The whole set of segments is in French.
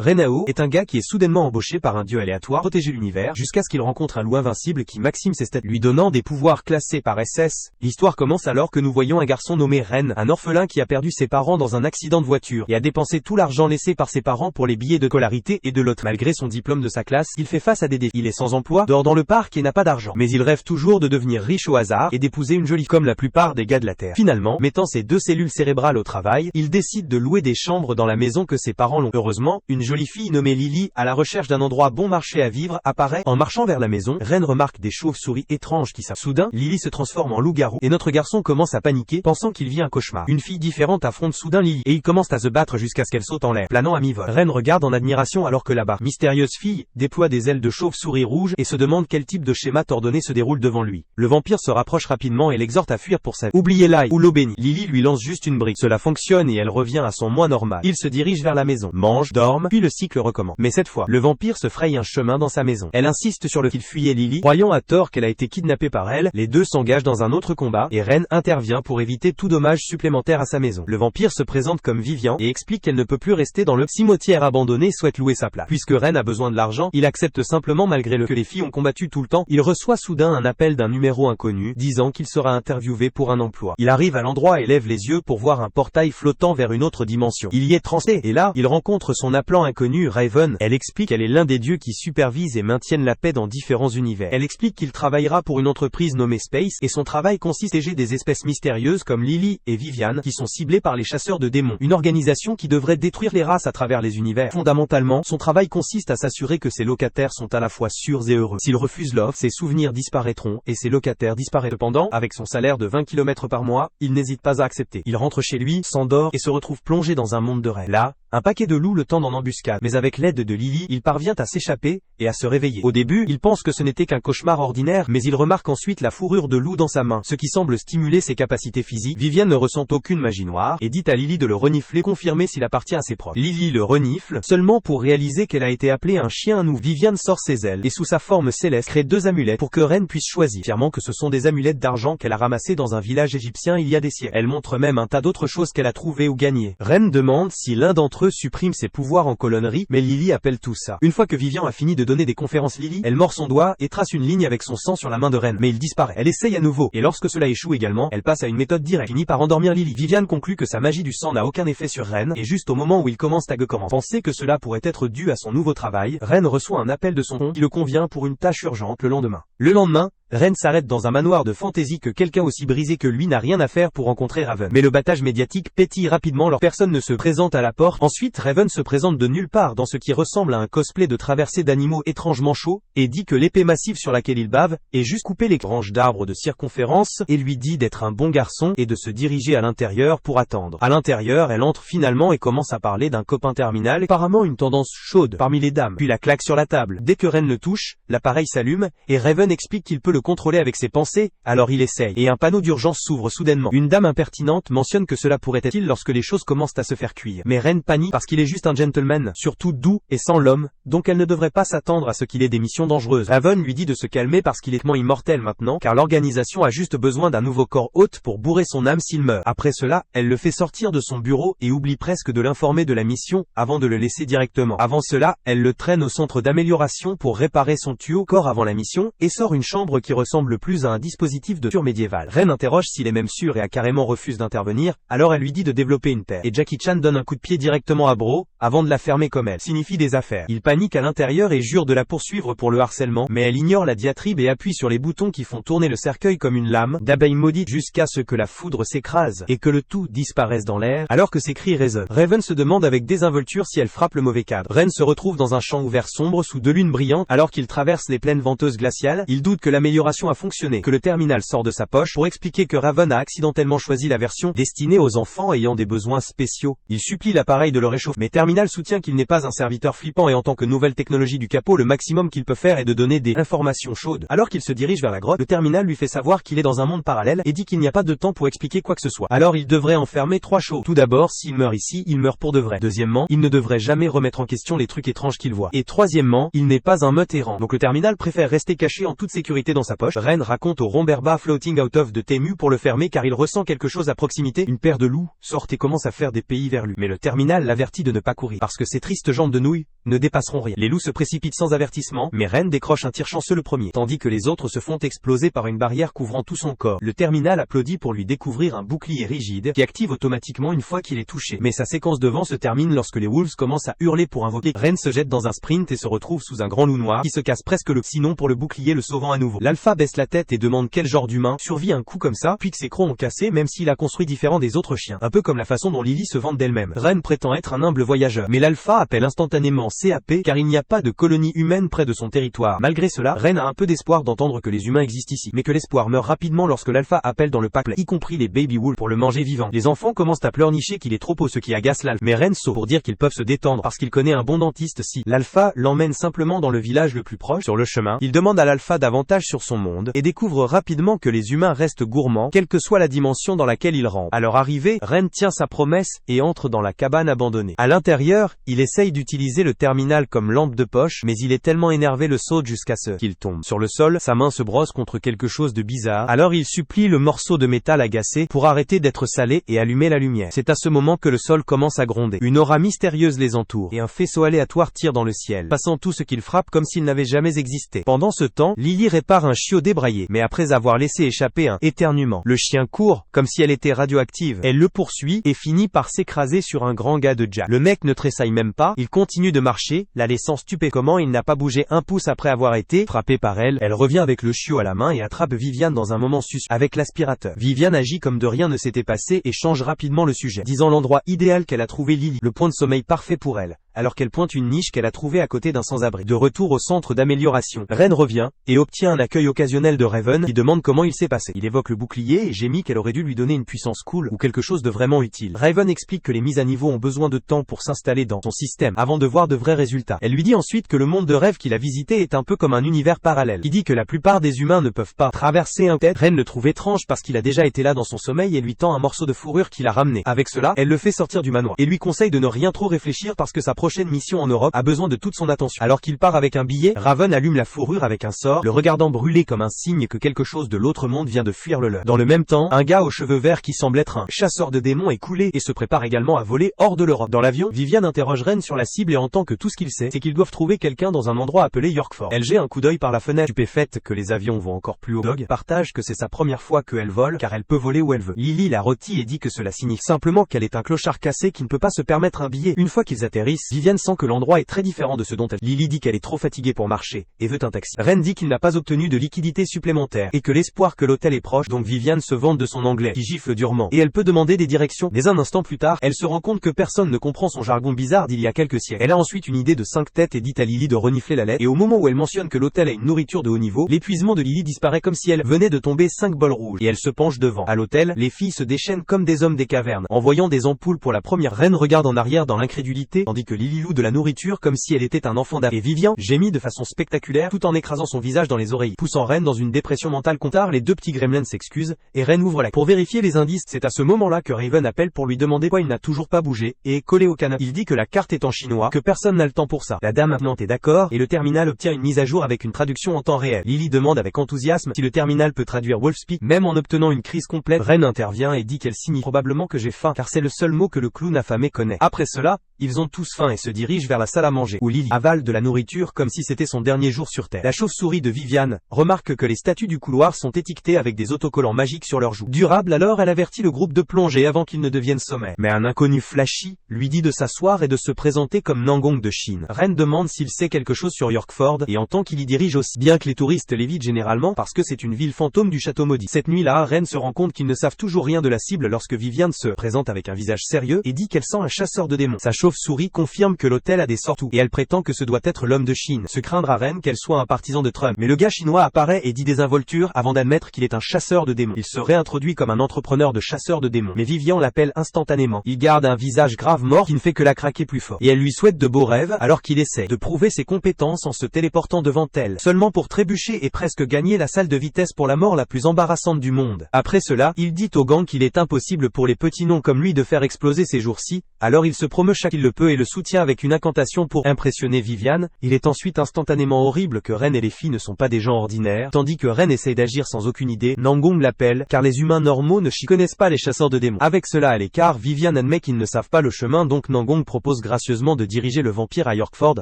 Renao est un gars qui est soudainement embauché par un dieu aléatoire pour protéger l'univers jusqu'à ce qu'il rencontre un loup invincible qui maxime ses stats, lui donnant des pouvoirs classés par SS. L'histoire commence alors que nous voyons un garçon nommé Ren, un orphelin qui a perdu ses parents dans un accident de voiture et a dépensé tout l'argent laissé par ses parents pour les billets de scolarité et de l'autre. Malgré son diplôme de sa classe, il fait face à des défis. Il est sans emploi, dort dans le parc et n'a pas d'argent. Mais il rêve toujours de devenir riche au hasard et d'épouser une jolie comme la plupart des gars de la Terre. Finalement, mettant ses deux cellules cérébrales au travail, il décide de louer des chambres dans la maison que ses parents l'ont. Heureusement, une jolie fille nommée Lily, à la recherche d'un endroit bon marché à vivre, apparaît. En marchant vers la maison, Ren remarque des chauves-souris étranges qui s'affrontent. Soudain, Lily se transforme en loup-garou et notre garçon commence à paniquer, pensant qu'il vit un cauchemar. Une fille différente affronte soudain Lily et ils commencent à se battre jusqu'à ce qu'elle saute en l'air, planant à mi-vol. Ren regarde en admiration alors que là-bas, mystérieuse fille déploie des ailes de chauve-souris rouge et se demande quel type de schéma ordonné se déroule devant lui. Le vampire se rapproche rapidement et l'exhorte à fuir pour sa vie. Oubliez l'ail ou l'eau bénie. Lily lui lance juste une brique. Cela fonctionne et elle revient à son moi normal. Il se dirige vers la maison, mange, dorme, puis le cycle recommence. Mais cette fois, le vampire se fraye un chemin dans sa maison. Elle insiste sur le qu'il fuyait Lily, croyant à tort qu'elle a été kidnappée par elle. Les deux s'engagent dans un autre combat et Ren intervient pour éviter tout dommage supplémentaire à sa maison. Le vampire se présente comme Vivian et explique qu'elle ne peut plus rester dans le cimetière abandonné et souhaite louer sa place. Puisque Ren a besoin de l'argent, il accepte simplement malgré le que les filles ont combattu tout le temps. Il reçoit soudain un appel d'un numéro inconnu, disant qu'il sera interviewé pour un emploi. Il arrive à l'endroit et lève les yeux pour voir un portail flottant vers une autre dimension. Il y est transporté et là, il rencontre son appelant inconnu, Raven. Elle explique qu'elle est l'un des dieux qui supervisent et maintiennent la paix dans différents univers. Elle explique qu'il travaillera pour une entreprise nommée Space et son travail consiste à protéger des espèces mystérieuses comme Lily et Vivian qui sont ciblées par les chasseurs de démons, une organisation qui devrait détruire les races à travers les univers. Fondamentalement, son travail consiste à s'assurer que ses locataires sont à la fois sûrs et heureux. S'il refuse l'offre, ses souvenirs disparaîtront et ses locataires disparaîtront. Cependant, avec son salaire de 20 km par mois, il n'hésite pas à accepter. Il rentre chez lui, s'endort et se retrouve plongé dans un monde de rêve. Là, un paquet de loups le tend en embuscade, mais avec l'aide de Lily, il parvient à s'échapper et à se réveiller. Au début, il pense que ce n'était qu'un cauchemar ordinaire, mais il remarque ensuite la fourrure de loup dans sa main, ce qui semble stimuler ses capacités physiques. Vivian ne ressent aucune magie noire et dit à Lily de le renifler, confirmer s'il appartient à ses proches. Lily le renifle, seulement pour réaliser qu'elle a été appelée un chien nouveau. Vivian sort ses ailes et sous sa forme céleste crée deux amulettes pour que Ren puisse choisir, affirmant que ce sont des amulettes d'argent qu'elle a ramassées dans un village égyptien il y a des siècles. Elle montre même un tas d'autres choses qu'elle a trouvées ou gagnées. Ren demande si l'un d'entre eux supprime ses pouvoirs en colonnerie, mais Lily appelle tout ça. Une fois que Vivian a fini de donner des conférences Lily, elle mord son doigt et trace une ligne avec son sang sur la main de Ren, mais il disparaît. Elle essaye à nouveau, et lorsque cela échoue également, elle passe à une méthode directe, finit par endormir Lily. Vivian conclut que sa magie du sang n'a aucun effet sur Ren, et juste au moment où il commence à penser que cela pourrait être dû à son nouveau travail, Ren reçoit un appel de son compte qui le convient pour une tâche urgente le lendemain. Le lendemain, Ren s'arrête dans un manoir de fantaisie que quelqu'un aussi brisé que lui n'a rien à faire pour rencontrer Raven. Mais le battage médiatique pétille rapidement lorsque personne ne se présente à la porte. Ensuite, Raven se présente de nulle part dans ce qui ressemble à un cosplay de traversée d'animaux étrangement chauds, et dit que l'épée massive sur laquelle il bave est juste couper les branches d'arbres de circonférence, et lui dit d'être un bon garçon et de se diriger à l'intérieur pour attendre. À l'intérieur, elle entre finalement et commence à parler d'un copain terminal, apparemment une tendance chaude parmi les dames. Puis la claque sur la table. Dès que Ren le touche, l'appareil s'allume, et Raven explique qu'il peut le contrôler avec ses pensées, alors il essaye, et un panneau d'urgence s'ouvre soudainement. Une dame impertinente mentionne que cela pourrait être il lorsque les choses commencent à se faire cuire. Mais Ren panique parce qu'il est juste un gentleman, surtout doux et sans l'homme, donc elle ne devrait pas s'attendre à ce qu'il ait des missions dangereuses. Raven lui dit de se calmer parce qu'il est immortel maintenant, car l'organisation a juste besoin d'un nouveau corps hôte pour bourrer son âme s'il meurt. Après cela, elle le fait sortir de son bureau et oublie presque de l'informer de la mission avant de le laisser directement. Avant cela, elle le traîne au centre d'amélioration pour réparer son tuyau corps avant la mission, et sort une chambre qui ressemble plus à un dispositif de torture médiéval. Ren interroge s'il est même sûr et carrément refuse d'intervenir, alors elle lui dit de développer une paire. Et Jackie Chan donne un coup de pied directement à Bro, avant de la fermer comme elle. Signifie des affaires. Il panique à l'intérieur et jure de la poursuivre pour le harcèlement, mais elle ignore la diatribe et appuie sur les boutons qui font tourner le cercueil comme une lame d'abeille maudite jusqu'à ce que la foudre s'écrase et que le tout disparaisse dans l'air, alors que ses cris résonnent. Raven se demande avec désinvolture si elle frappe le mauvais cadre. Ren se retrouve dans un champ ouvert sombre sous deux lunes brillantes alors qu'il traverse les plaines venteuses glaciales. Il doute que l'amélioration a fonctionné, que le terminal sort de sa poche pour expliquer que Raven a accidentellement choisi la version destinée aux enfants ayant des besoins spéciaux. Il supplie l'appareil de le réchauffer, mais Terminal soutient qu'il n'est pas un serviteur flippant et en tant que nouvelle technologie du capot, le maximum qu'il peut faire est de donner des informations chaudes. Alors qu'il se dirige vers la grotte, le Terminal lui fait savoir qu'il est dans un monde parallèle et dit qu'il n'y a pas de temps pour expliquer quoi que ce soit. Alors il devrait enfermer trois choses. Tout d'abord, s'il meurt ici, il meurt pour de vrai. Deuxièmement, il ne devrait jamais remettre en question les trucs étranges qu'il voit. Et troisièmement, il n'est pas un meute errant. Donc le Terminal préfère rester caché en toute sécurité dans sa sa poche. Ren raconte au Romberba floating out of de Temu pour le fermer car il ressent quelque chose à proximité. Une paire de loups sortent et commence à faire des pays vers lui. Mais le terminal l'avertit de ne pas courir parce que ses tristes jambes de nouilles ne dépasseront rien. Les loups se précipitent sans avertissement, mais Ren décroche un tir chanceux le premier, tandis que les autres se font exploser par une barrière couvrant tout son corps. Le terminal applaudit pour lui découvrir un bouclier rigide qui active automatiquement une fois qu'il est touché. Mais sa séquence de vent se termine lorsque les Wolves commencent à hurler pour invoquer. Ren se jette dans un sprint et se retrouve sous un grand loup noir qui se casse presque le sinon pour le bouclier le sauvant à nouveau. L'alpha baisse la tête et demande quel genre d'humain survit un coup comme ça, puis que ses crocs ont cassé même s'il a construit différent des autres chiens. Un peu comme la façon dont Lily se vante d'elle-même. Ren prétend être un humble voyageur, mais l'alpha appelle instantanément CAP car il n'y a pas de colonie humaine près de son territoire. Malgré cela, Ren a un peu d'espoir d'entendre que les humains existent ici, mais que l'espoir meurt rapidement lorsque l'alpha appelle dans le pack, y compris les baby wolves pour le manger vivant. Les enfants commencent à pleurnicher qu'il est trop haut, ce qui agace l'alpha. Mais Ren saute pour dire qu'ils peuvent se détendre parce qu'il connaît un bon dentiste si l'alpha l'emmène simplement dans le village le plus proche. Sur le chemin, il demande à l'alpha davantage sur son monde et découvre rapidement que les humains restent gourmands, quelle que soit la dimension dans laquelle ils rampent. À leur arrivée, Ren tient sa promesse et entre dans la cabane abandonnée. À l'intérieur, il essaye d'utiliser le terminal comme lampe de poche, mais il est tellement énervé le saute jusqu'à ce qu'il tombe. Sur le sol, sa main se brosse contre quelque chose de bizarre, alors il supplie le morceau de métal agacé pour arrêter d'être salé et allumer la lumière. C'est à ce moment que le sol commence à gronder. Une aura mystérieuse les entoure, et un faisceau aléatoire tire dans le ciel, passant tout ce qu'il frappe comme s'il n'avait jamais existé. Pendant ce temps, Lily répare un chiot débraillé, mais après avoir laissé échapper un éternuement, le chien court, comme si elle était radioactive. Elle le poursuit, et finit par s'écraser sur un grand gars de Jack. Le mec ne tressaille même pas, il continue de marcher, la laissant stupé. Comment il n'a pas bougé un pouce après avoir été frappé par elle. Elle revient avec le chiot à la main et attrape Vivian dans un moment suspect avec l'aspirateur. Vivian agit comme de rien ne s'était passé et change rapidement le sujet, disant l'endroit idéal qu'elle a trouvé Lily, le point de sommeil parfait pour elle, alors qu'elle pointe une niche qu'elle a trouvée à côté d'un sans-abri. De retour au centre d'amélioration, Ren revient, et obtient un accueil occasionnel de Raven, qui demande comment il s'est passé. Il évoque le bouclier et gémit qu'elle aurait dû lui donner une puissance cool, ou quelque chose de vraiment utile. Raven explique que les mises à niveau ont besoin de temps pour s'installer dans son système, avant de voir de vrais résultats. Elle lui dit ensuite que le monde de rêve qu'il a visité est un peu comme un univers parallèle. Il dit que la plupart des humains ne peuvent pas traverser un tête. Ren le trouve étrange parce qu'il a déjà été là dans son sommeil et lui tend un morceau de fourrure qu'il a ramené. Avec cela, elle le fait sortir du manoir, et lui conseille de ne rien trop réfléchir parce que sa prochaine mission en Europe a besoin de toute son attention. Alors qu'il part avec un billet, Raven allume la fourrure avec un sort, le regardant brûler comme un signe que quelque chose de l'autre monde vient de fuir le leur. Dans le même temps, un gars aux cheveux verts qui semble être un chasseur de démons est coulé et se prépare également à voler hors de l'Europe. Dans l'avion, Vivian interroge Ren sur la cible et entend que tout ce qu'il sait, c'est qu'ils doivent trouver quelqu'un dans un endroit appelé Yorkford. Elle jette un coup d'œil par la fenêtre, stupéfaite que les avions vont encore plus haut. Dog partage que c'est sa première fois qu'elle vole car elle peut voler où elle veut. Lily la rôtit et dit que cela signifie simplement qu'elle est un clochard cassé qui ne peut pas se permettre un billet. Une fois qu'ils atterrissent, Vivian sent que l'endroit est très différent de ce dont elle. Lily dit qu'elle est trop fatiguée pour marcher et veut un taxi. Ren dit qu'il n'a pas obtenu de liquidité supplémentaire et que l'espoir que l'hôtel est proche, donc Vivian se vante de son anglais qui gifle durement et elle peut demander des directions. Mais un instant plus tard, elle se rend compte que personne ne comprend son jargon bizarre d'il y a quelques siècles. Elle a ensuite une idée de 5 têtes et dit à Lily de renifler la lettre, et au moment où elle mentionne que l'hôtel a une nourriture de haut niveau, l'épuisement de Lily disparaît comme si elle venait de tomber 5 bols rouges et elle se penche devant. À l'hôtel, les filles se déchaînent comme des hommes des cavernes en voyant des ampoules pour la première. Ren regarde en arrière dans l'incrédulité tandis que Lily loue de la nourriture comme si elle était un enfant d'âge. Et Vivian gémit de façon spectaculaire tout en écrasant son visage dans les oreilles, poussant Ren dans une dépression mentale. Tard, les deux petits gremlins s'excusent et Ren ouvre la pour vérifier les indices. C'est à ce moment-là que Raven appelle pour lui demander pourquoi il n'a toujours pas bougé et est collé au canapé. Il dit que la carte est en chinois, que personne n'a le temps pour ça. La dame maintenant est d'accord et le terminal obtient une mise à jour avec une traduction en temps réel. Lily demande avec enthousiasme si le terminal peut traduire Wolfspeak, même en obtenant une crise complète. Ren intervient et dit qu'elle signifie probablement que j'ai faim car c'est le seul mot que le clown affamé connaît. Après cela, ils ont tous faim et se dirigent vers la salle à manger où Lily avale de la nourriture comme si c'était son dernier jour sur Terre. La chauve-souris de Vivian remarque que les statues du couloir sont étiquetées avec des autocollants magiques sur leurs joues. Durable, alors elle avertit le groupe de plonger avant qu'ils ne deviennent sommaires. Mais un inconnu flashy lui dit de s'asseoir et de se présenter comme Nangong de Chine. Ren demande s'il sait quelque chose sur Yorkford et entend qu'il y dirige aussi, bien que les touristes l'évitent généralement parce que c'est une ville fantôme du château maudit. Cette nuit-là, Ren se rend compte qu'ils ne savent toujours rien de la cible lorsque Vivian se présente avec un visage sérieux et dit qu'elle sent un chasseur de démons. Sa chauve-souris confirme que l'hôtel a des sortes et elle prétend que ce doit être l'homme de Chine. Se craindre à Ren qu'elle soit un partisan de Trump. Mais le gars chinois apparaît et dit désinvolture avant d'admettre qu'il est un chasseur de démons. Il se réintroduit comme un entrepreneur de chasseurs de démons. Mais Vivian l'appelle instantanément. Il garde un visage grave mort qui ne fait que la craquer plus fort. Et elle lui souhaite de beaux rêves alors qu'il essaie de prouver ses compétences en se téléportant devant elle. Seulement pour trébucher et presque gagner la salle de vitesse pour la mort la plus embarrassante du monde. Après cela, il dit au gang qu'il est impossible pour les petits noms comme lui de faire exploser ces jours-ci, alors il se promeut chaque qu'il le peut et le soutient avec une incantation pour impressionner Vivian. Il est ensuite instantanément horrible que Ren et les filles ne sont pas des gens ordinaires, tandis que Ren essaye d'agir sans aucune idée. Nangong l'appelle, car les humains normaux ne connaissent pas les chasseurs de démons. Avec cela à l'écart, Vivian admet qu'ils ne savent pas le chemin, donc Nangong propose gracieusement de diriger le vampire à Yorkford.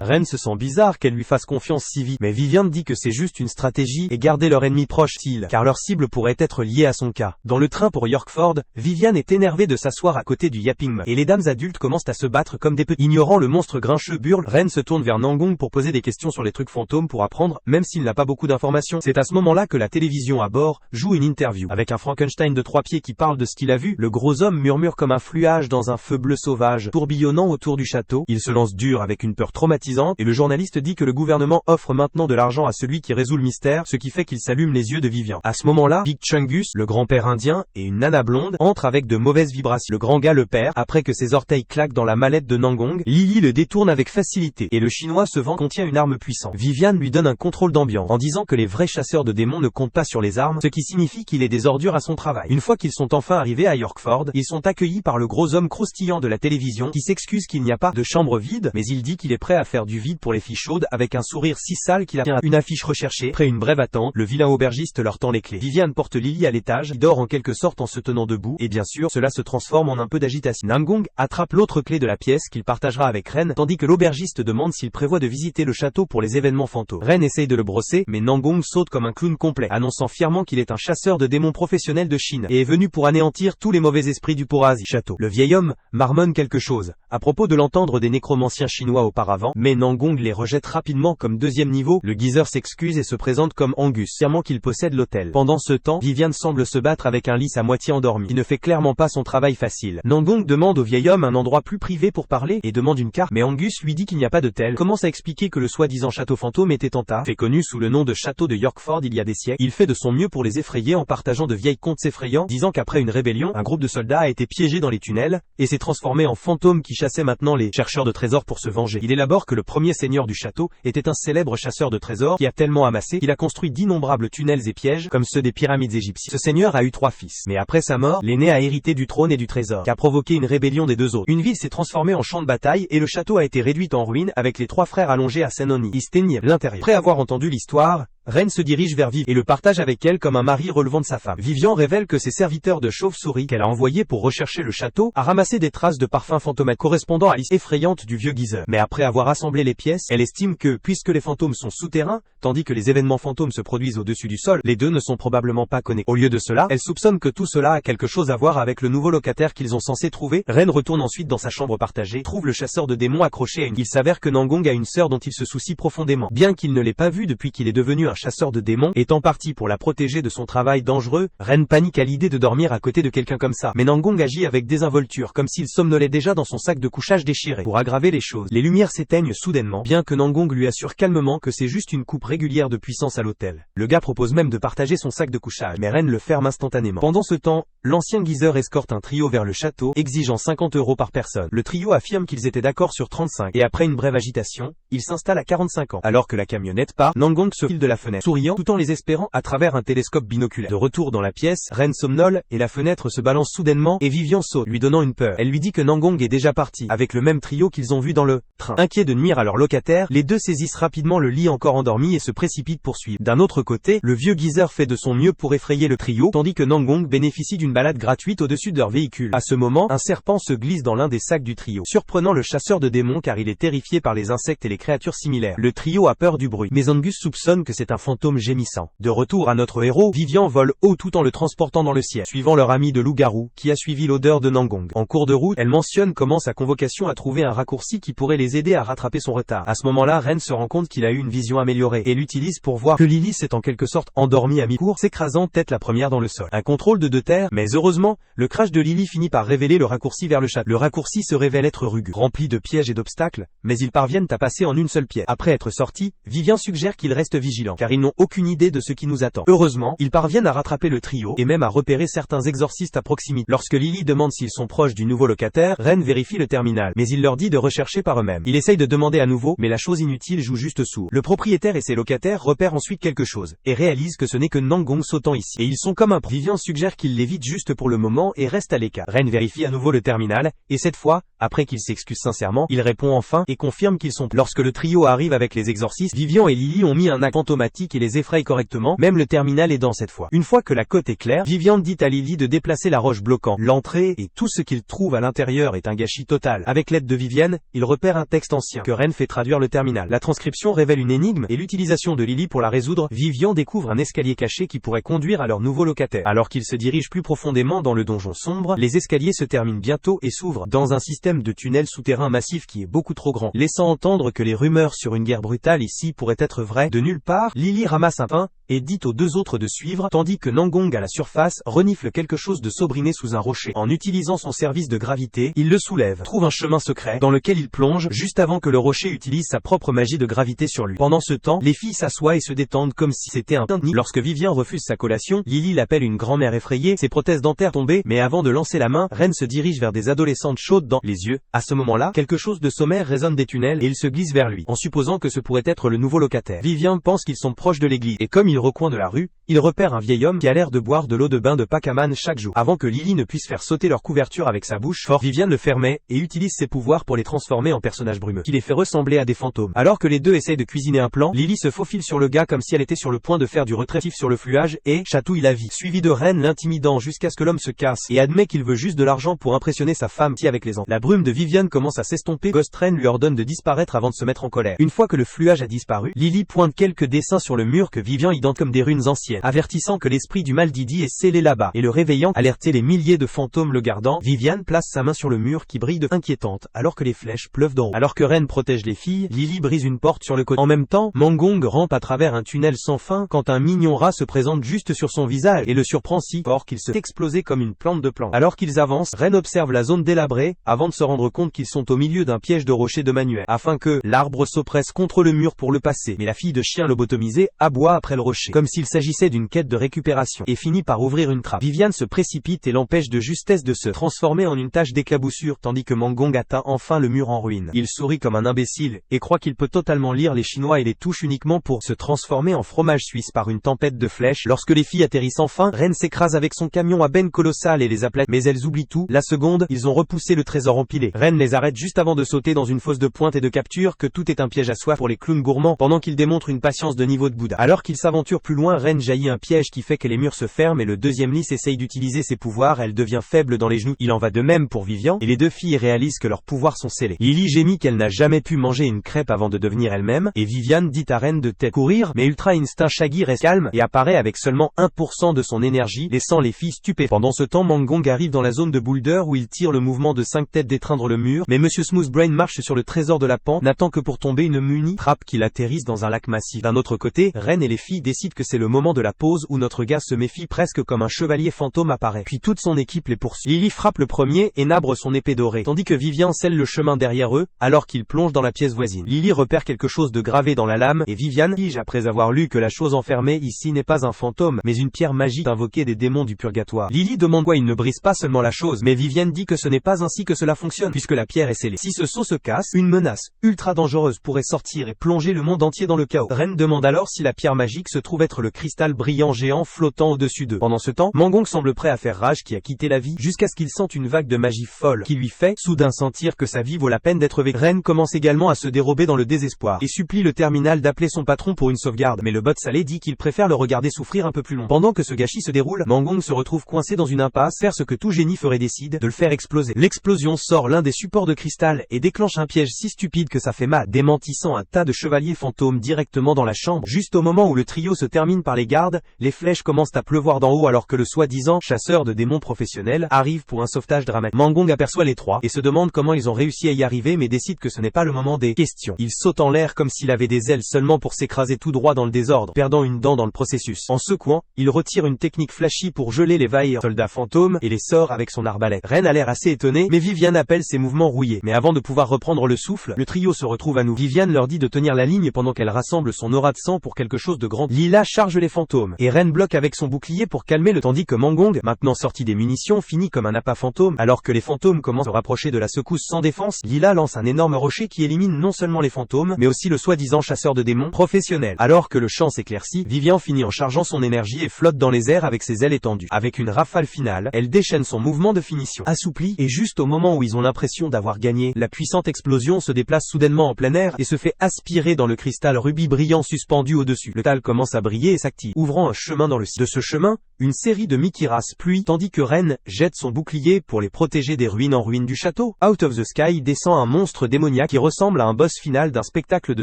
Ren se sent bizarre qu'elle lui fasse confiance si vite, mais Vivian dit que c'est juste une stratégie et garder leur ennemi proche car leur cible pourrait être liée à son cas. Dans le train pour Yorkford, Vivian est énervée de s'asseoir à côté du Yapping Mug, et les dames adultes commencent à se battre comme des petits. Ignorant le monstre grincheux burle, Ren se tourne vers Nangong pour poser des questions sur les trucs fantômes pour apprendre, même s'il n'a pas beaucoup d'informations. C'est à ce moment-là que la télévision à bord joue une interview, avec un Frankenstein de 3 pieds qui parle de ce qu'il a vu. Le gros homme murmure comme un fluage dans un feu bleu sauvage, tourbillonnant autour du château. Il se lance dur avec une peur traumatisante, et le journaliste dit que le gouvernement offre maintenant de l'argent à celui qui résout le mystère, ce qui fait qu'il s'allume les yeux de Vivian. À ce moment-là, Big Chungus, le grand-père indien, et une nana blonde, entrent avec de mauvaises vibrations. Le grand gars le perd, après que ses orteils claquent dans la mallette de Nangong. Lily le détourne avec facilité, et le chinois se vend contient une arme puissante. Vivian lui donne un contrôle d'ambiance, en disant que les vrais chasseurs de démons ne comptent pas sur les armes, ce qui signifie qu'il est des ordures à son travail. Une fois qu'ils sont enfin arrivés à Yorkford, ils sont accueillis par le gros homme croustillant de la télévision, qui s'excuse qu'il n'y a pas de chambre vide, mais il dit qu'il est prêt à faire du vide pour les filles chaudes, avec un sourire si sale qu'il a une affiche recherchée. Après une brève attente, le vilain aubergiste leur tend les clés. Vivian porte Lily à l'étage, qui dort en quelque sorte en se tenant debout, et bien sûr, cela se transforme en un peu d'agitation. Nangong attrape l'autre clé de la pièce qu'il partagera avec Ren, tandis que l'aubergiste demande s'il prévoit de visiter le château pour les événements fantômes. Ren essaye de le brosser, mais Nangong saute comme un clown complet, annonçant fièrement qu'il est un chasseur de démons professionnel de Chine, et est venu pour anéantir tous les mauvais esprits du Porazi château. Le vieil homme marmonne quelque chose, à propos de l'entendre des nécromanciens chinois auparavant, mais Nangong les rejette rapidement comme deuxième niveau. Le geezer s'excuse et se présente comme Angus, affirmant qu'il possède l'hôtel. Pendant ce temps, Vivian semble se battre avec un lys à moitié endormi, qui ne fait clairement pas son travail facile. Nangong demande au vieil homme un endroit plus privé pour parler, et demande une carte, mais Angus lui dit qu'il n'y a pas d'hôtel, commence à expliquer que le soi-disant château fantôme était en tas, fait connu sous le nom de château de Yorkford il y a des siècles. Il fait de son mieux pour les effrayer en partageant de vieilles contes effrayants, disant qu'après une rébellion, un groupe de soldats a été piégé dans les tunnels, et s'est transformé en fantôme qui chassait maintenant les chercheurs de trésors pour se venger. Il élabore que le premier seigneur du château était un célèbre chasseur de trésors qui a tellement amassé qu'il a construit d'innombrables tunnels et pièges, comme ceux des pyramides égyptiennes. Ce seigneur a eu 3 fils, mais après sa mort, l'aîné a hérité du trône et du trésor, qui a provoqué une rébellion des 2 autres. Une ville s'est transformée en champ de bataille, et le château a été réduit en ruine, avec les 3 frères allongés à Senoni. Ils steignent l'intérieur. Après avoir entendu l'histoire, Ren se dirige vers Viv et le partage avec elle comme un mari relevant de sa femme. Vivian révèle que ses serviteurs de chauve-souris qu'elle a envoyés pour rechercher le château a ramassé des traces de parfums fantomatiques correspondant à l'histoire effrayante du vieux geezer. Mais après avoir assemblé les pièces, elle estime que, puisque les fantômes sont souterrains, tandis que les événements fantômes se produisent au-dessus du sol, les deux ne sont probablement pas connectés. Au lieu de cela, elle soupçonne que tout cela a quelque chose à voir avec le nouveau locataire qu'ils ont censé trouver. Ren retourne ensuite dans sa chambre partagée, trouve le chasseur de démons accroché à une. Il s'avère que Nangong a une sœur dont il se soucie profondément. Bien qu'il ne l'ait pas vue depuis qu'il est devenu un chasseur de démons, étant parti pour la protéger de son travail dangereux, Ren panique à l'idée de dormir à côté de quelqu'un comme ça. Mais Nangong agit avec désinvolture, comme s'il somnolait déjà dans son sac de couchage déchiré. Pour aggraver les choses, les lumières s'éteignent soudainement, bien que Nangong lui assure calmement que c'est juste une coupe régulière de puissance à l'hôtel. Le gars propose même de partager son sac de couchage, mais Ren le ferme instantanément. Pendant ce temps, l'ancien geezer escorte un trio vers le château, exigeant 50 € par personne. Le trio affirme qu'ils étaient d'accord sur 35, et après une brève agitation, il s'installe à 45 ans. Alors que la camionnette part, Nangong se file de la fenêtre, souriant tout en les espérant à travers un télescope binoculaire. De retour dans la pièce, Ren somnole, et la fenêtre se balance soudainement, et Vivian saute, lui donnant une peur. Elle lui dit que Nangong est déjà parti, avec le même trio qu'ils ont vu dans le train. Inquiets de nuire à leur locataire, les deux saisissent rapidement le lit encore endormi et se précipitent pour suivre. D'un autre côté, le vieux geezer fait de son mieux pour effrayer le trio, tandis que Nangong bénéficie d'une balade gratuite au-dessus de leur véhicule. À ce moment, un serpent se glisse dans l'un des sacs du trio, surprenant le chasseur de démons car il est terrifié par les insectes et les créatures similaires. Le trio a peur du bruit, mais Angus soupçonne que c'est un fantôme gémissant. De retour à notre héros, Vivian vole haut tout en le transportant dans le ciel, suivant leur ami de loup-garou, qui a suivi l'odeur de Nangong. En cours de route, elle mentionne comment sa convocation a trouvé un raccourci qui pourrait les aider à rattraper son retard. À ce moment-là, Ren se rend compte qu'il a eu une vision améliorée, et l'utilise pour voir que Lily s'est en quelque sorte endormie à mi-cours, s'écrasant tête la première dans le sol. Un contrôle de 2 terres, mais heureusement, le crash de Lily finit par révéler le raccourci vers le château. Le raccourci se révèle être rugueux, rempli de pièges et d'obstacles, mais ils parviennent à passer en une seule pièce. Après être sortis, Vivian suggère qu'ils restent vigilants, car ils n'ont aucune idée de ce qui nous attend. Heureusement, ils parviennent à rattraper le trio, et même à repérer certains exorcistes à proximité. Lorsque Lily demande s'ils sont proches du nouveau locataire, Ren vérifie le terminal, mais il leur dit de rechercher par eux-mêmes. Il essaye de demander à nouveau, mais la chose inutile joue juste sourd. Le propriétaire et ses locataires repèrent ensuite quelque chose, et réalisent que ce n'est que Nangong sautant ici. Et ils sont comme un Vivian suggère qu'ils l'évitent juste pour le moment et reste à l'écart. Ren vérifie à nouveau le terminal, et cette fois, Après qu'il s'excuse sincèrement, il répond enfin et confirme qu'ils sont. Lorsque le trio arrive avec les exorcistes, Vivian et Lily ont mis un acte fantomatique et les effraie correctement, même le terminal aidant cette fois. Une fois que la côte est claire, Vivian dit à Lily de déplacer la roche bloquant l'entrée et tout ce qu'il trouve à l'intérieur est un gâchis total. Avec l'aide de Vivian, il repère un texte ancien que Ren fait traduire le terminal. La transcription révèle une énigme et l'utilisation de Lily pour la résoudre. Vivian découvre un escalier caché qui pourrait conduire à leur nouveau locataire. Alors qu'ils se dirigent plus profondément dans le donjon sombre, les escaliers se terminent bientôt et s'ouvrent dans un système de tunnels souterrains massif qui est beaucoup trop grand, laissant entendre que les rumeurs sur une guerre brutale ici pourraient être vraies. De nulle part, Lily ramasse un pain et dit aux deux autres de suivre, tandis que Nangong à la surface renifle quelque chose de saubriné sous un rocher. En utilisant son service de gravité, il le soulève, trouve un chemin secret dans lequel il plonge juste avant que le rocher utilise sa propre magie de gravité sur lui. Pendant ce temps, les filles s'assoient et se détendent comme si c'était un nid. Lorsque Vivian refuse sa collation, Lily l'appelle une grand-mère effrayée, ses prothèses dentaires tombées, mais avant de lancer la main, Ren se dirige vers des adolescentes chaudes dans les yeux. À ce moment-là, quelque chose de sommaire résonne des tunnels et il se glisse vers lui, en supposant que ce pourrait être le nouveau locataire. Vivian pense qu'ils sont proches de l'église, et comme il recoin de la rue, il repère un vieil homme qui a l'air de boire de l'eau de bain de Packaman chaque jour. Avant que Lily ne puisse faire sauter leur couverture avec sa bouche forte, Vivian le fermait et utilise ses pouvoirs pour les transformer en personnages brumeux, qui les fait ressembler à des fantômes. Alors que les deux essayent de cuisiner un plan, Lily se faufile sur le gars comme si elle était sur le point de faire du retrait sur le fluage et chatouille la vie, suivi de Ren l'intimidant jusqu'à ce que l'homme se casse et admet qu'il veut juste de l'argent pour impressionner sa femme qui avec les ans. La brume de Vivian commence à s'estomper, Ghost Ren lui ordonne de disparaître avant de se mettre en colère. Une fois que le fluage a disparu, Lily pointe quelques dessins sur le mur que Vivian identifie comme des runes anciennes, avertissant que l'esprit du mal Didi est scellé là-bas, et le réveillant, alerter les milliers de fantômes le gardant. Vivian place sa main sur le mur qui brille de inquiétante, alors que les flèches pleuvent d'en haut. Alors que Ren protège les filles, Lily brise une porte sur le côté. En même temps, Nangong rampe à travers un tunnel sans fin quand un mignon rat se présente juste sur son visage et le surprend si fort qu'il se fait exploser comme une plante de plantes. Alors qu'ils avancent, Ren observe la zone délabrée, avant de se rendre compte qu'ils sont au milieu d'un piège de rochers de manuel, afin que l'arbre s'oppresse contre le mur pour le passer. Mais la fille de chien lobotomisée aboie après le rocher, comme s'il s'agissait d'une quête de récupération, et finit par ouvrir une trappe. Vivian se précipite et l'empêche de justesse de se transformer en une tache d'éclaboussure tandis que Nangong atteint enfin le mur en ruine. Il sourit comme un imbécile, et croit qu'il peut totalement lire les chinois et les touche uniquement pour se transformer en fromage suisse par une tempête de flèches. Lorsque les filles atterrissent enfin, Ren s'écrase avec son camion à benne colossale et les aplate, mais elles oublient tout. La seconde, ils ont repoussé le trésor empilé. Ren les arrête juste avant de sauter dans une fosse de pointe et de capture, que tout est un piège à soif pour les clowns gourmands, pendant qu'ils démontrent une patience de niveau de Bouddha. Alors qu'ils s'aventurent plus loin, Ren jaillit un piège qui fait que les murs se ferment et le deuxième lys essaye d'utiliser ses pouvoirs, elle devient faible dans les genoux. Il en va de même pour Vivian, et les deux filles réalisent que leurs pouvoirs sont scellés. Lily gémit qu'elle n'a jamais pu manger une crêpe avant de devenir elle-même, et Vivian dit à Ren de courir, mais Ultra Instinct Shaggy reste calme et apparaît avec seulement 1% de son énergie, laissant les filles stupéfaites. Pendant ce temps, Nangong arrive dans la zone de Boulder où il tire le mouvement de 5 têtes d'étreindre le mur, mais Monsieur Smoothbrain marche sur le trésor de la pan, n'attend que pour tomber une munie trappe qu'il atterrisse dans un lac massif. D'un autre côté, Ren et les filles décident que c'est le moment de la pause où notre gars se méfie presque comme un chevalier fantôme apparaît. Puis toute son équipe les poursuit. Lily frappe le premier et nabre son épée dorée, tandis que Vivian scelle le chemin derrière eux, alors qu'il plonge dans la pièce voisine. Lily repère quelque chose de gravé dans la lame, et Vivian dit après avoir lu que la chose enfermée ici n'est pas un fantôme, mais une pierre magique invoquée des démons du purgatoire. Lily demande pourquoi il ne brise pas seulement la chose, mais Vivian dit que ce n'est pas ainsi que cela fonctionne, puisque la pierre est scellée. Si ce seau se casse, une menace ultra dangereuse pourrait sortir et plonger le monde entier dans le chaos. Ren demande alors si la pierre magique se trouve être le cristal brillant géant flottant au-dessus d'eux. Pendant ce temps, Nangong semble prêt à faire rage qui a quitté la vie, jusqu'à ce qu'il sente une vague de magie folle, qui lui fait soudain sentir que sa vie vaut la peine d'être vécue. Ren commence également à se dérober dans le désespoir, et supplie le terminal d'appeler son patron pour une sauvegarde, mais le bot salé dit qu'il préfère le regarder souffrir un peu plus long. Pendant que ce gâchis se déroule, Nangong se retrouve coincé dans une impasse, faire ce que tout génie ferait décide, de le faire exploser. L'explosion sort l'un des supports de cristal, et déclenche un piège si stupide que ça fait mal, démentissant un tas de chevaliers fantômes directement dans la chambre. Juste au moment où le trio se termine par les gardes, les flèches commencent à pleuvoir d'en haut alors que le soi-disant chasseur de démons professionnel arrive pour un sauvetage dramatique. Nangong aperçoit les trois, et se demande comment ils ont réussi à y arriver, mais décide que ce n'est pas le moment des questions. Il saute en l'air comme s'il avait des ailes seulement pour s'écraser tout droit dans le désordre, perdant une dent dans le processus. En secouant, il retire une technique flashy pour geler les vaillants soldats fantômes et les sort avec son arbalète. Ren a l'air assez étonné, mais Vivian appelle ses mouvements rouillés. Mais avant de pouvoir reprendre le souffle, le trio se retrouve à nouveau. Vivian leur dit de tenir la ligne pendant qu'elle rassemble son aura de sang pour quelque chose de grand. Leela charge les fantômes, et Ren bloque avec son bouclier pour calmer le tandis que Mangong, maintenant sorti des munitions, finit comme un appât fantôme. Alors que les fantômes commencent à se rapprocher de la secousse sans défense, Leela lance un énorme rocher qui élimine non seulement les fantômes, mais aussi le soi-disant chasseur de démons professionnel. Alors que le champ s'éclaircit, Vivian finit en chargeant son énergie et flotte dans les airs avec ses ailes étendues. Avec une rafale finale, elle déchaîne son mouvement de finition. Assouplie, et juste au moment où ils ont l'impression d'avoir gagné, la puissante explosion se déplace soudainement en plein air et se fait aspirer dans le cristal rubis brillant suspendu au-dessus. Le tal commence à briller et s'active, ouvrant un chemin dans le ciel. De ce chemin, une série de Mikiras pluie, tandis que Ren jette son bouclier pour les protéger des ruines en ruine du château. Out of the Sky descend un monstre démoniaque qui ressemble à un boss final d'un spectacle de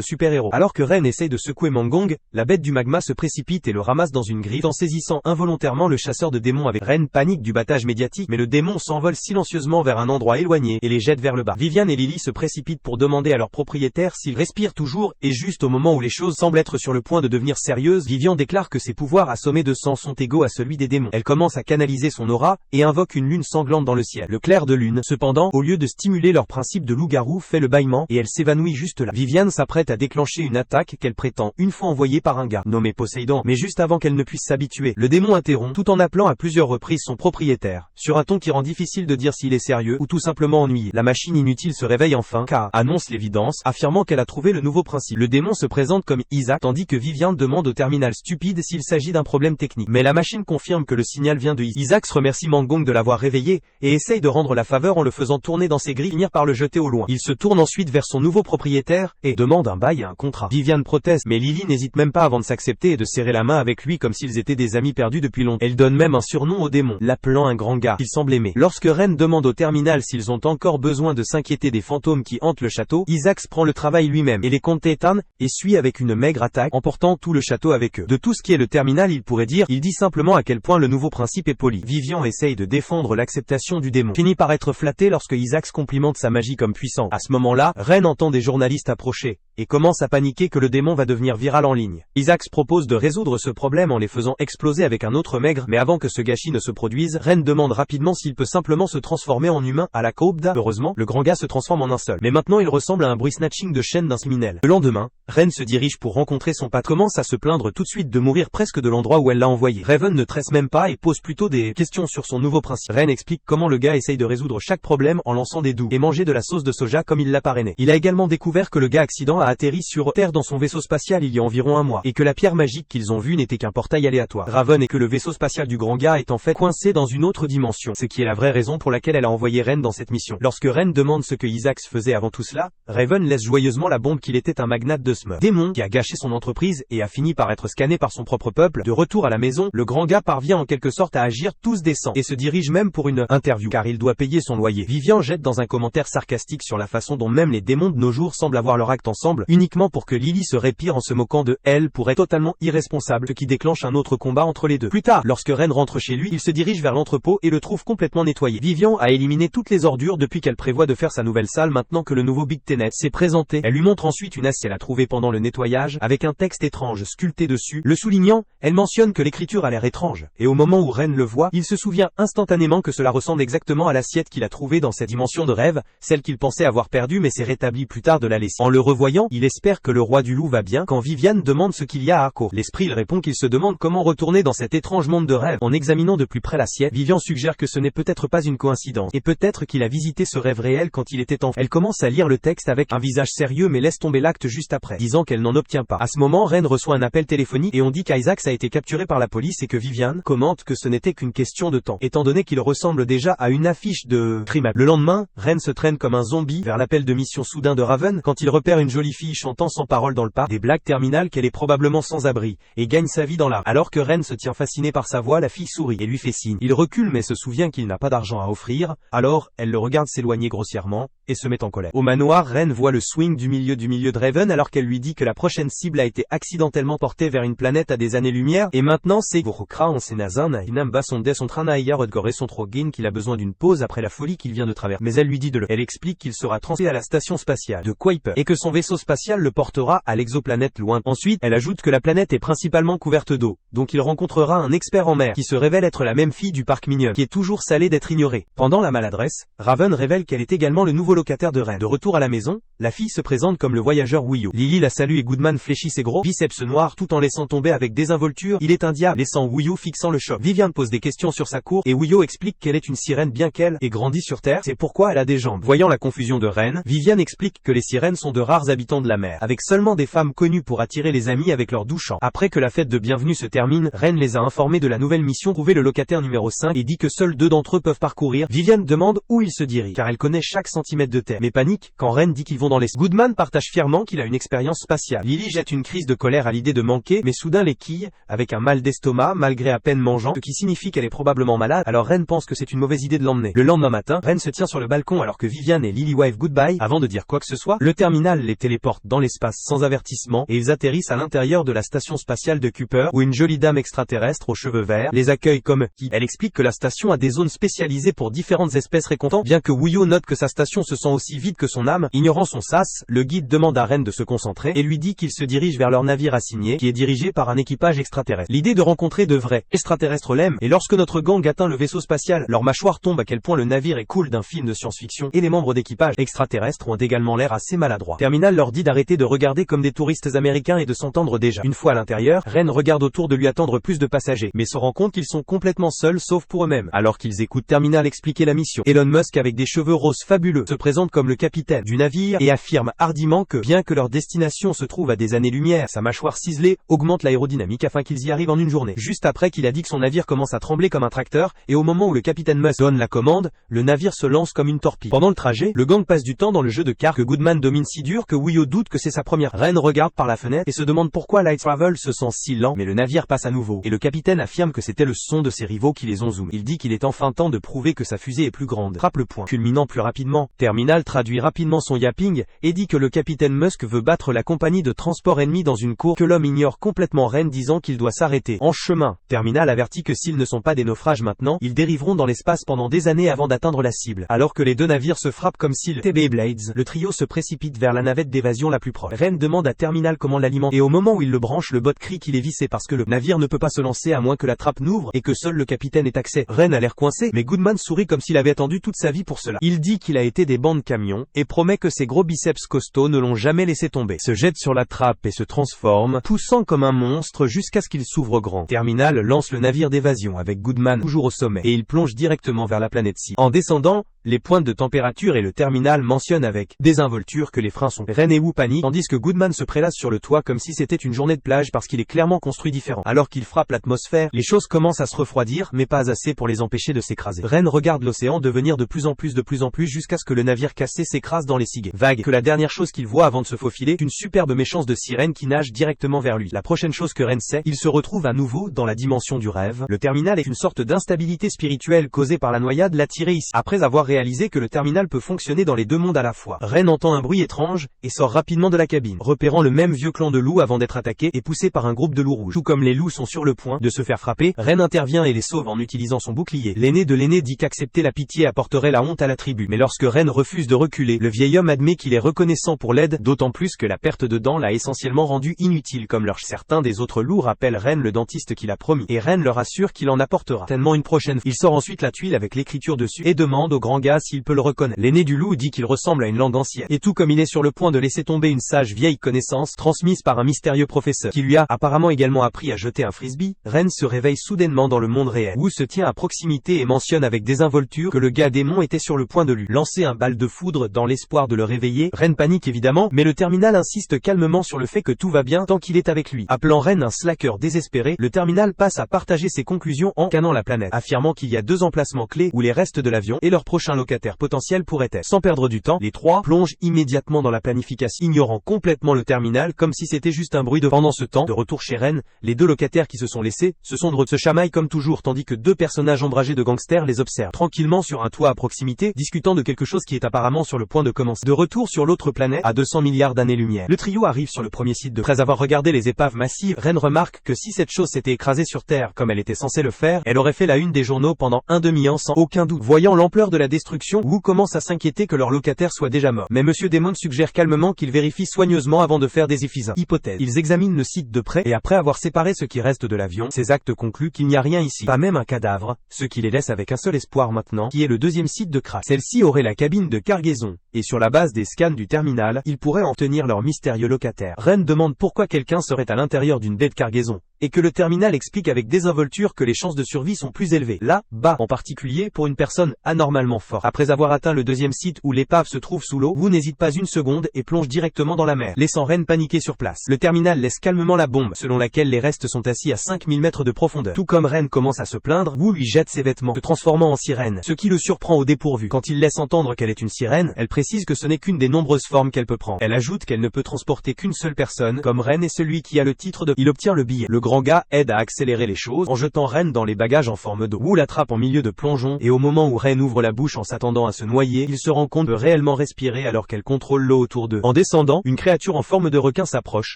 super-héros. Alors que Ren essaye de secouer Mangong, la bête du magma se précipite et le ramasse dans une griffe en saisissant involontairement le chasseur de démons. Avec Ren panique du battage médiatique, mais le démon s'envole silencieusement vers un endroit éloigné et les jette vers le bas. Vivian et Lily se précipitent pour demander à leur propriétaire s'il respire toujours, et juste au moment où les choses semblent être sur le point de devenir sérieuses, Vivian déclare que ses pouvoirs assommés de sang sont égaux à celui des démons. Elle commence à canaliser son aura et invoque une lune sanglante dans le ciel. Le clair de lune, cependant, au lieu de stimuler leur principe de loup-garou, fait le bâillement et elle s'évanouit juste là. Vivian s'apprête à déclencher une attaque qu'elle prétend une fois envoyée par un gars nommé Poséidon, mais juste avant qu'elle ne puisse s'habituer, le démon interrompt tout en appelant à plusieurs reprises son propriétaire, sur un ton qui rend difficile de dire s'il est sérieux ou tout simplement ennuyé. La machine inutile se réveille enfin, car annonce l'évidence, affirmant qu'elle a trouvé le nouveau principe. Le démon se présente comme Isaac, tandis que Vivian demande au terminal stupide s'il s'agit d'un problème technique. Mais la machine confirme que le signal vient de Isaac. Isaac remercie Mangong de l'avoir réveillé, et essaye de rendre la faveur en le faisant tourner dans ses grilles, finir par le jeter au loin. Il se tourne ensuite vers son nouveau propriétaire, et demande un bail et un contrat. Vivian proteste, mais Lily n'hésite même pas avant de s'accepter et de serrer la main avec lui comme s'ils étaient des amis perdus depuis longtemps. Elle donne même un surnom au démon, l'appelant un grand gars qu'il semble aimer. Lorsque Ren demande au terminal s'ils ont encore besoin de s'inquiéter des fantômes qui hantent le château, Isaac prend le travail lui-même, et les compte Ethan, et suit avec une maigre attaque, emportant tout le château avec eux. De tout ce qui est le terminal, il pourrait dire, il dit simplement à quel point le nouveau principe est poli. Vivian essaye de défendre l'acceptation du démon, finit par être flatté lorsque Isaac complimente sa magie comme puissante. À ce moment-là, Ren entend des journalistes approcher, et commence à paniquer que le démon va devenir viral en ligne. Isaac propose de résoudre ce problème en les faisant exploser avec un autre maigre, mais avant que ce gâchis ne se produise, Ren demande rapidement s'il peut simplement se transformer en humain à la Cobda. Heureusement, le grand gars se transforme en un seul. Mais maintenant il ressemble à un bruit snatching de chaîne d'un criminel. Le lendemain, Ren se dirige pour rencontrer son patron, commence à se plaindre tout de suite de mourir presque de l'endroit où elle l'a envoyé. Raven ne tresse même pas et pose plutôt des questions sur son nouveau principe. Ren explique comment le gars essaye de résoudre chaque problème en lançant des doux et manger de la sauce de soja comme il l'a parrainé. Il a également découvert que le gars accident a atterri sur Terre dans son vaisseau spatial il y a environ un mois, et que la pierre magique qu'ils ont vue n'était qu'un portail aléatoire. Raven et que le vaisseau spatial du grand gars est en fait coincé dans une autre dimension, ce qui est la vraie raison pour laquelle elle a envoyé Ren dans cette mission. Lorsque Ren demande ce que Isaac faisait avant tout cela, Raven laisse joyeusement la bombe qu'il était un magnate de smurf. Démon qui a gâché son entreprise et a fini par être scanné par son propre peuple. De retour à la maison, le grand gars parvient en quelque sorte à agir tous décents et se dirige même pour une interview car il doit payer son loyer. Vivian jette dans un commentaire sarcastique sur la façon dont même les démons de nos jours semblent avoir leur acte ensemble, uniquement pour que Lily se répire en se moquant de elle pour être totalement irresponsable, ce qui déclenche un autre combat entre les deux. Plus tard, lorsque Ren rentre chez lui, il se dirige vers l'entrepôt et le trouve complètement nettoyé. Vivian a éliminé toutes les ordures depuis qu'elle prévoit de faire sa nouvelle salle maintenant que le nouveau Big Tenet s'est présenté. Elle lui montre ensuite une assiette qu'elle a trouvée pendant le nettoyage avec un texte étrange sculpté dessus. Le soulignant, elle mentionne que l'écriture a l'air étrange, et au moment où Ren le voit, il se souvient instantanément que cela ressemble exactement à l'assiette qu'il a trouvée dans cette dimension de rêve, celle qu'il pensait avoir perdue mais s'est rétablie plus tard de la laisser. En le revoyant, il espère que le roi du loup va bien quand Vivian demande ce qu'il y a à Akko. L'esprit il répond qu'il se demande comment retourner dans cet étrange monde de rêve. En examinant de plus près l'assiette, Vivian suggère que ce n'est peut-être pas une coïncidence, et peut-être qu'il a visité ce rêve réel quand il était enfant. Elle commence à lire le texte avec un visage sérieux mais laisse tomber l'acte juste après, disant qu'elle n'en obtient pas. À ce moment, Ren reçoit un appel téléphonique et on dit qu'Isaac a été capturé par la police et que Vivian commente que ce n'était qu'une question de temps, étant donné qu'il ressemble déjà à une affiche de crime. Le lendemain, Ren se traîne comme un zombie vers l'appel de mission soudain de Raven quand il repère une jolie fille chantant sans parole dans le parc, des blagues terminales qu'elle est probablement sans abri, et gagne sa vie dans l'art. Alors que Ren se tient fasciné par sa voix, la fille sourit et lui fait signe. Il recule mais se souvient qu'il n'a pas d'argent à offrir, alors elle le regarde s'éloigner grossièrement et se met en colère. Au manoir, Ren voit le swing du milieu de Raven alors qu'elle lui dit que la prochaine cible a été accidentellement portée vers une planète à des années-lumière, et maintenant c'est Vorokra en Sénazan, Inamba son dé son Tranaya Rodgore son Trogin qu'il a besoin d'une pause après la folie qu'il vient de traverser. Mais elle lui dit de le. Elle explique qu'il sera transféré à la station spatiale de Kuiper et que son vaisseau spatial le portera à l'exoplanète loin. Ensuite, elle ajoute que la planète est principalement couverte d'eau, donc il rencontrera un expert en mer qui se révèle être la même fille du parc Minion, qui est toujours salée d'être ignorée. Pendant la maladresse, Raven révèle qu'elle est également le nouveau locataire de Ren. De retour à la maison, la fille se présente comme le voyageur Wuyo. Lily la salue et Goodman fléchit ses gros biceps noirs tout en laissant tomber avec désinvolture. Il est un diable, laissant Wuyo fixant le choc. Vivian pose des questions sur sa cour et Wuyo explique qu'elle est une sirène bien qu'elle ait grandi sur Terre, c'est pourquoi elle a des jambes. Voyant la confusion de Ren, Vivian explique que les sirènes sont de rares habitants de la mer, avec seulement des femmes connues pour attirer les amis avec leur doux chant. Après que la fête de bienvenue se termine, Ren les a informés de la nouvelle mission, trouver le locataire numéro 5 et dit que seuls 2 d'entre eux peuvent parcourir. Vivian demande où ils se dirigent, car elle connaît chaque centimètre de terre, mais panique quand Ren dit qu'ils vont dans l'espace. Goodman partage fièrement qu'il a une expérience spatiale. Lily jette une crise de colère à l'idée de manquer, mais soudain les quille, avec un mal d'estomac, malgré à peine mangeant, ce qui signifie qu'elle est probablement malade, alors Ren pense que c'est une mauvaise idée de l'emmener. Le lendemain matin, Ren se tient sur le balcon alors que Vivian et Lily wave goodbye. Avant de dire quoi que ce soit, le terminal les téléporte dans l'espace sans avertissement et ils atterrissent à l'intérieur de la station spatiale de Cooper, où une jolie dame extraterrestre aux cheveux verts les accueille comme qui. Elle explique que la station a des zones spécialisées pour différentes espèces réconfortantes, bien que Wuyo note que sa station se sent aussi vide que son âme. Ignorant son sas, le guide demande à Ren de se concentrer et lui dit qu'il se dirige vers leur navire assigné, qui est dirigé par un équipage extraterrestre. L'idée de rencontrer de vrais extraterrestres l'aime, et lorsque notre gang atteint le vaisseau spatial, leur mâchoire tombe à quel point le navire est cool d'un film de science-fiction, et les membres d'équipage extraterrestres ont également l'air assez maladroits. Terminal leur dit d'arrêter de regarder comme des touristes américains et de s'entendre déjà. Une fois à l'intérieur, Ren regarde autour de lui attendre plus de passagers, mais se rend compte qu'ils sont complètement seuls sauf pour eux-mêmes. Alors qu'ils écoutent Terminal expliquer la mission, Elon Musk avec des cheveux roses fabuleux se présente comme le capitaine du navire et affirme hardiment que, bien que leur destination se trouve à des années-lumière, sa mâchoire ciselée augmente l'aérodynamique afin qu'ils y arrivent en une journée. Juste après qu'il a dit que son navire commence à trembler comme un tracteur, et au moment où le capitaine Musk donne la commande, le navire se lance comme une torpille. Pendant le trajet, le gang passe du temps dans le jeu de cartes que Goodman domine si dur que Wuyo doute que c'est sa première. Ren regarde par la fenêtre et se demande pourquoi Light Travel se sent si lent, mais le navire passe à nouveau, et le capitaine affirme que c'était le son de ses rivaux qui les ont zoomés. Il dit qu'il est enfin temps de prouver que sa fusée est plus grande. Frappe le point, culminant plus rapidement. Terminal traduit rapidement son yapping et dit que le capitaine Musk veut battre la compagnie de transport ennemie dans une cour, que l'homme ignore complètement Ren disant qu'il doit s'arrêter. En chemin, Terminal avertit que s'ils ne sont pas des naufrages maintenant, ils dériveront dans l'espace pendant des années avant d'atteindre la cible. Alors que les deux navires se frappent comme s'ils étaient Beyblades, le trio se précipite vers la navette d'évasion la plus proche. Ren demande à Terminal comment l'alimenter, et au moment où il le branche, le bot crie qu'il est vissé parce que le navire ne peut pas se lancer à moins que la trappe n'ouvre et que seul le capitaine ait accès. Ren a l'air coincé, mais Goodman sourit comme s'il avait attendu toute sa vie pour cela. Il dit qu'il a été des bancs de camions et promet que ses gros biceps costauds ne l'ont jamais laissé tomber. Se jette sur la trappe et se transforme, poussant comme un monstre jusqu'à ce qu'il s'ouvre grand. Terminal lance le navire d'évasion avec Goodman toujours au sommet et il plonge directement vers la planète cible. En descendant, les pointes de température et le terminal mentionnent avec désinvolture que les freins sont. Ren et Wu paniquent, tandis que Goodman se prélasse sur le toit comme si c'était une journée de plage parce qu'il est clairement construit différent. Alors qu'il frappe l'atmosphère, les choses commencent à se refroidir, mais pas assez pour les empêcher de s'écraser. Ren regarde l'océan devenir de plus en plus jusqu'à ce que le navire cassé s'écrase dans les cigues. Vague que la dernière chose qu'il voit avant de se faufiler est une superbe méchance de sirène qui nage directement vers lui. La prochaine chose que Ren sait, il se retrouve à nouveau dans la dimension du rêve. Le terminal est une sorte d'instabilité spirituelle causée par la noyade l'a tiré ici. Après avoir réalisé que le terminal peut fonctionner dans les deux mondes à la fois, Ren entend un bruit étrange et sort rapidement de la cabine, repérant le même vieux clan de loups avant d'être attaqué et poussé par un groupe de loups rouges. Tout comme les loups sont sur le point de se faire frapper, Ren intervient et les sauve en utilisant son bouclier. L'aîné de l'aîné dit qu'accepter la pitié apporterait la honte à la tribu, mais lorsque Ren refuse de reculer, le vieil homme admet qu'il est reconnaissant pour l'aide, d'autant plus que la perte de dents l'a essentiellement rendu inutile comme leur. Certains des autres loups rappellent Ren le dentiste qu'il a promis, et Ren leur assure qu'il en apportera tellement une prochaine fois. Il sort ensuite la tuile avec l'écriture dessus et demande au grand gars s'il peut le reconnaître. L'aîné du loup dit qu'il ressemble à une langue ancienne, et tout comme il est sur le point de laisser tomber une sage vieille connaissance transmise par un mystérieux professeur qui lui a apparemment également appris à jeter un frisbee, Ren se réveille soudainement dans le monde réel. Wu se tient à proximité et mentionne avec désinvolture que le gars démon était sur le point de lui lancer un bal de foudre dans l'espoir de le réveiller. Ren panique évidemment, mais le terminal insiste calmement sur le fait que tout va bien tant qu'il est avec lui. Appelant Ren un slacker désespéré, le terminal passe à partager ses conclusions en cannant la planète, affirmant qu'il y a 2 emplacements clés où les restes de l'avion et leur prochain locataire potentiel pourraient être. Sans perdre du temps, les 3 plongent immédiatement dans la planification, ignorant complètement le terminal comme si c'était juste un bruit de. Pendant ce temps, de retour chez Ren, les 2 locataires qui se sont laissés se chamaillent comme toujours, tandis que 2 personnages ombragés de gangsters les observent tranquillement sur un toit à proximité, discutant de quelque chose qui est apparemment sur le point de commencer. De retour sur l'autre planète, à 200 milliards d'années-lumière, le trio arrive sur le premier site après avoir regardé les épaves massives. Ren remarque que si cette chose s'était écrasée sur Terre comme elle était censée le faire, elle aurait fait la une des journaux pendant un demi-an sans aucun doute. Voyant l'ampleur de la destruction, Wu commence à s'inquiéter que leur locataire soit déjà mort. Mais Monsieur Démon suggère calmement qu'il vérifie soigneusement avant de faire des hypothèses. Ils examinent le site de près et après avoir séparé ce qui reste de l'avion, ces actes concluent qu'il n'y a rien ici, pas même un cadavre, ce qui les laisse avec un seul espoir maintenant, qui est le deuxième site de crash. Celle-ci aurait la cabine de cargaison et sur la base des scans du terminal, ils pourraient en tenir leur mystérieux locataire. Ren demande pourquoi quelqu'un serait à l'intérieur d'une baie de cargaison, et que le terminal explique avec désinvolture que les chances de survie sont plus élevées. Là, bas, en particulier pour une personne anormalement forte. Après avoir atteint le deuxième site où l'épave se trouve sous l'eau, Wu n'hésite pas une seconde et plonge directement dans la mer, laissant Ren paniquer sur place. Le terminal laisse calmement la bombe, selon laquelle les restes sont assis à 5000 mètres de profondeur. Tout comme Ren commence à se plaindre, Wu lui jette ses vêtements, se transformant en sirène, ce qui le surprend au dépourvu. Quand il laisse entendre qu'elle est une sirène, elle précise que ce n'est qu'une des nombreuses formes qu'elle peut prendre. Elle ajoute qu'elle ne peut transporter qu'une seule personne, comme Ren est celui qui a le titre de... Il obtient le billet. Le grand gars aide à accélérer les choses en jetant Ren dans les bagages en forme d'eau. Wu l'attrape en milieu de plongeon, et au moment où Ren ouvre la bouche en s'attendant à se noyer, il se rend compte de réellement respirer alors qu'elle contrôle l'eau autour d'eux. En descendant, une créature en forme de requin s'approche,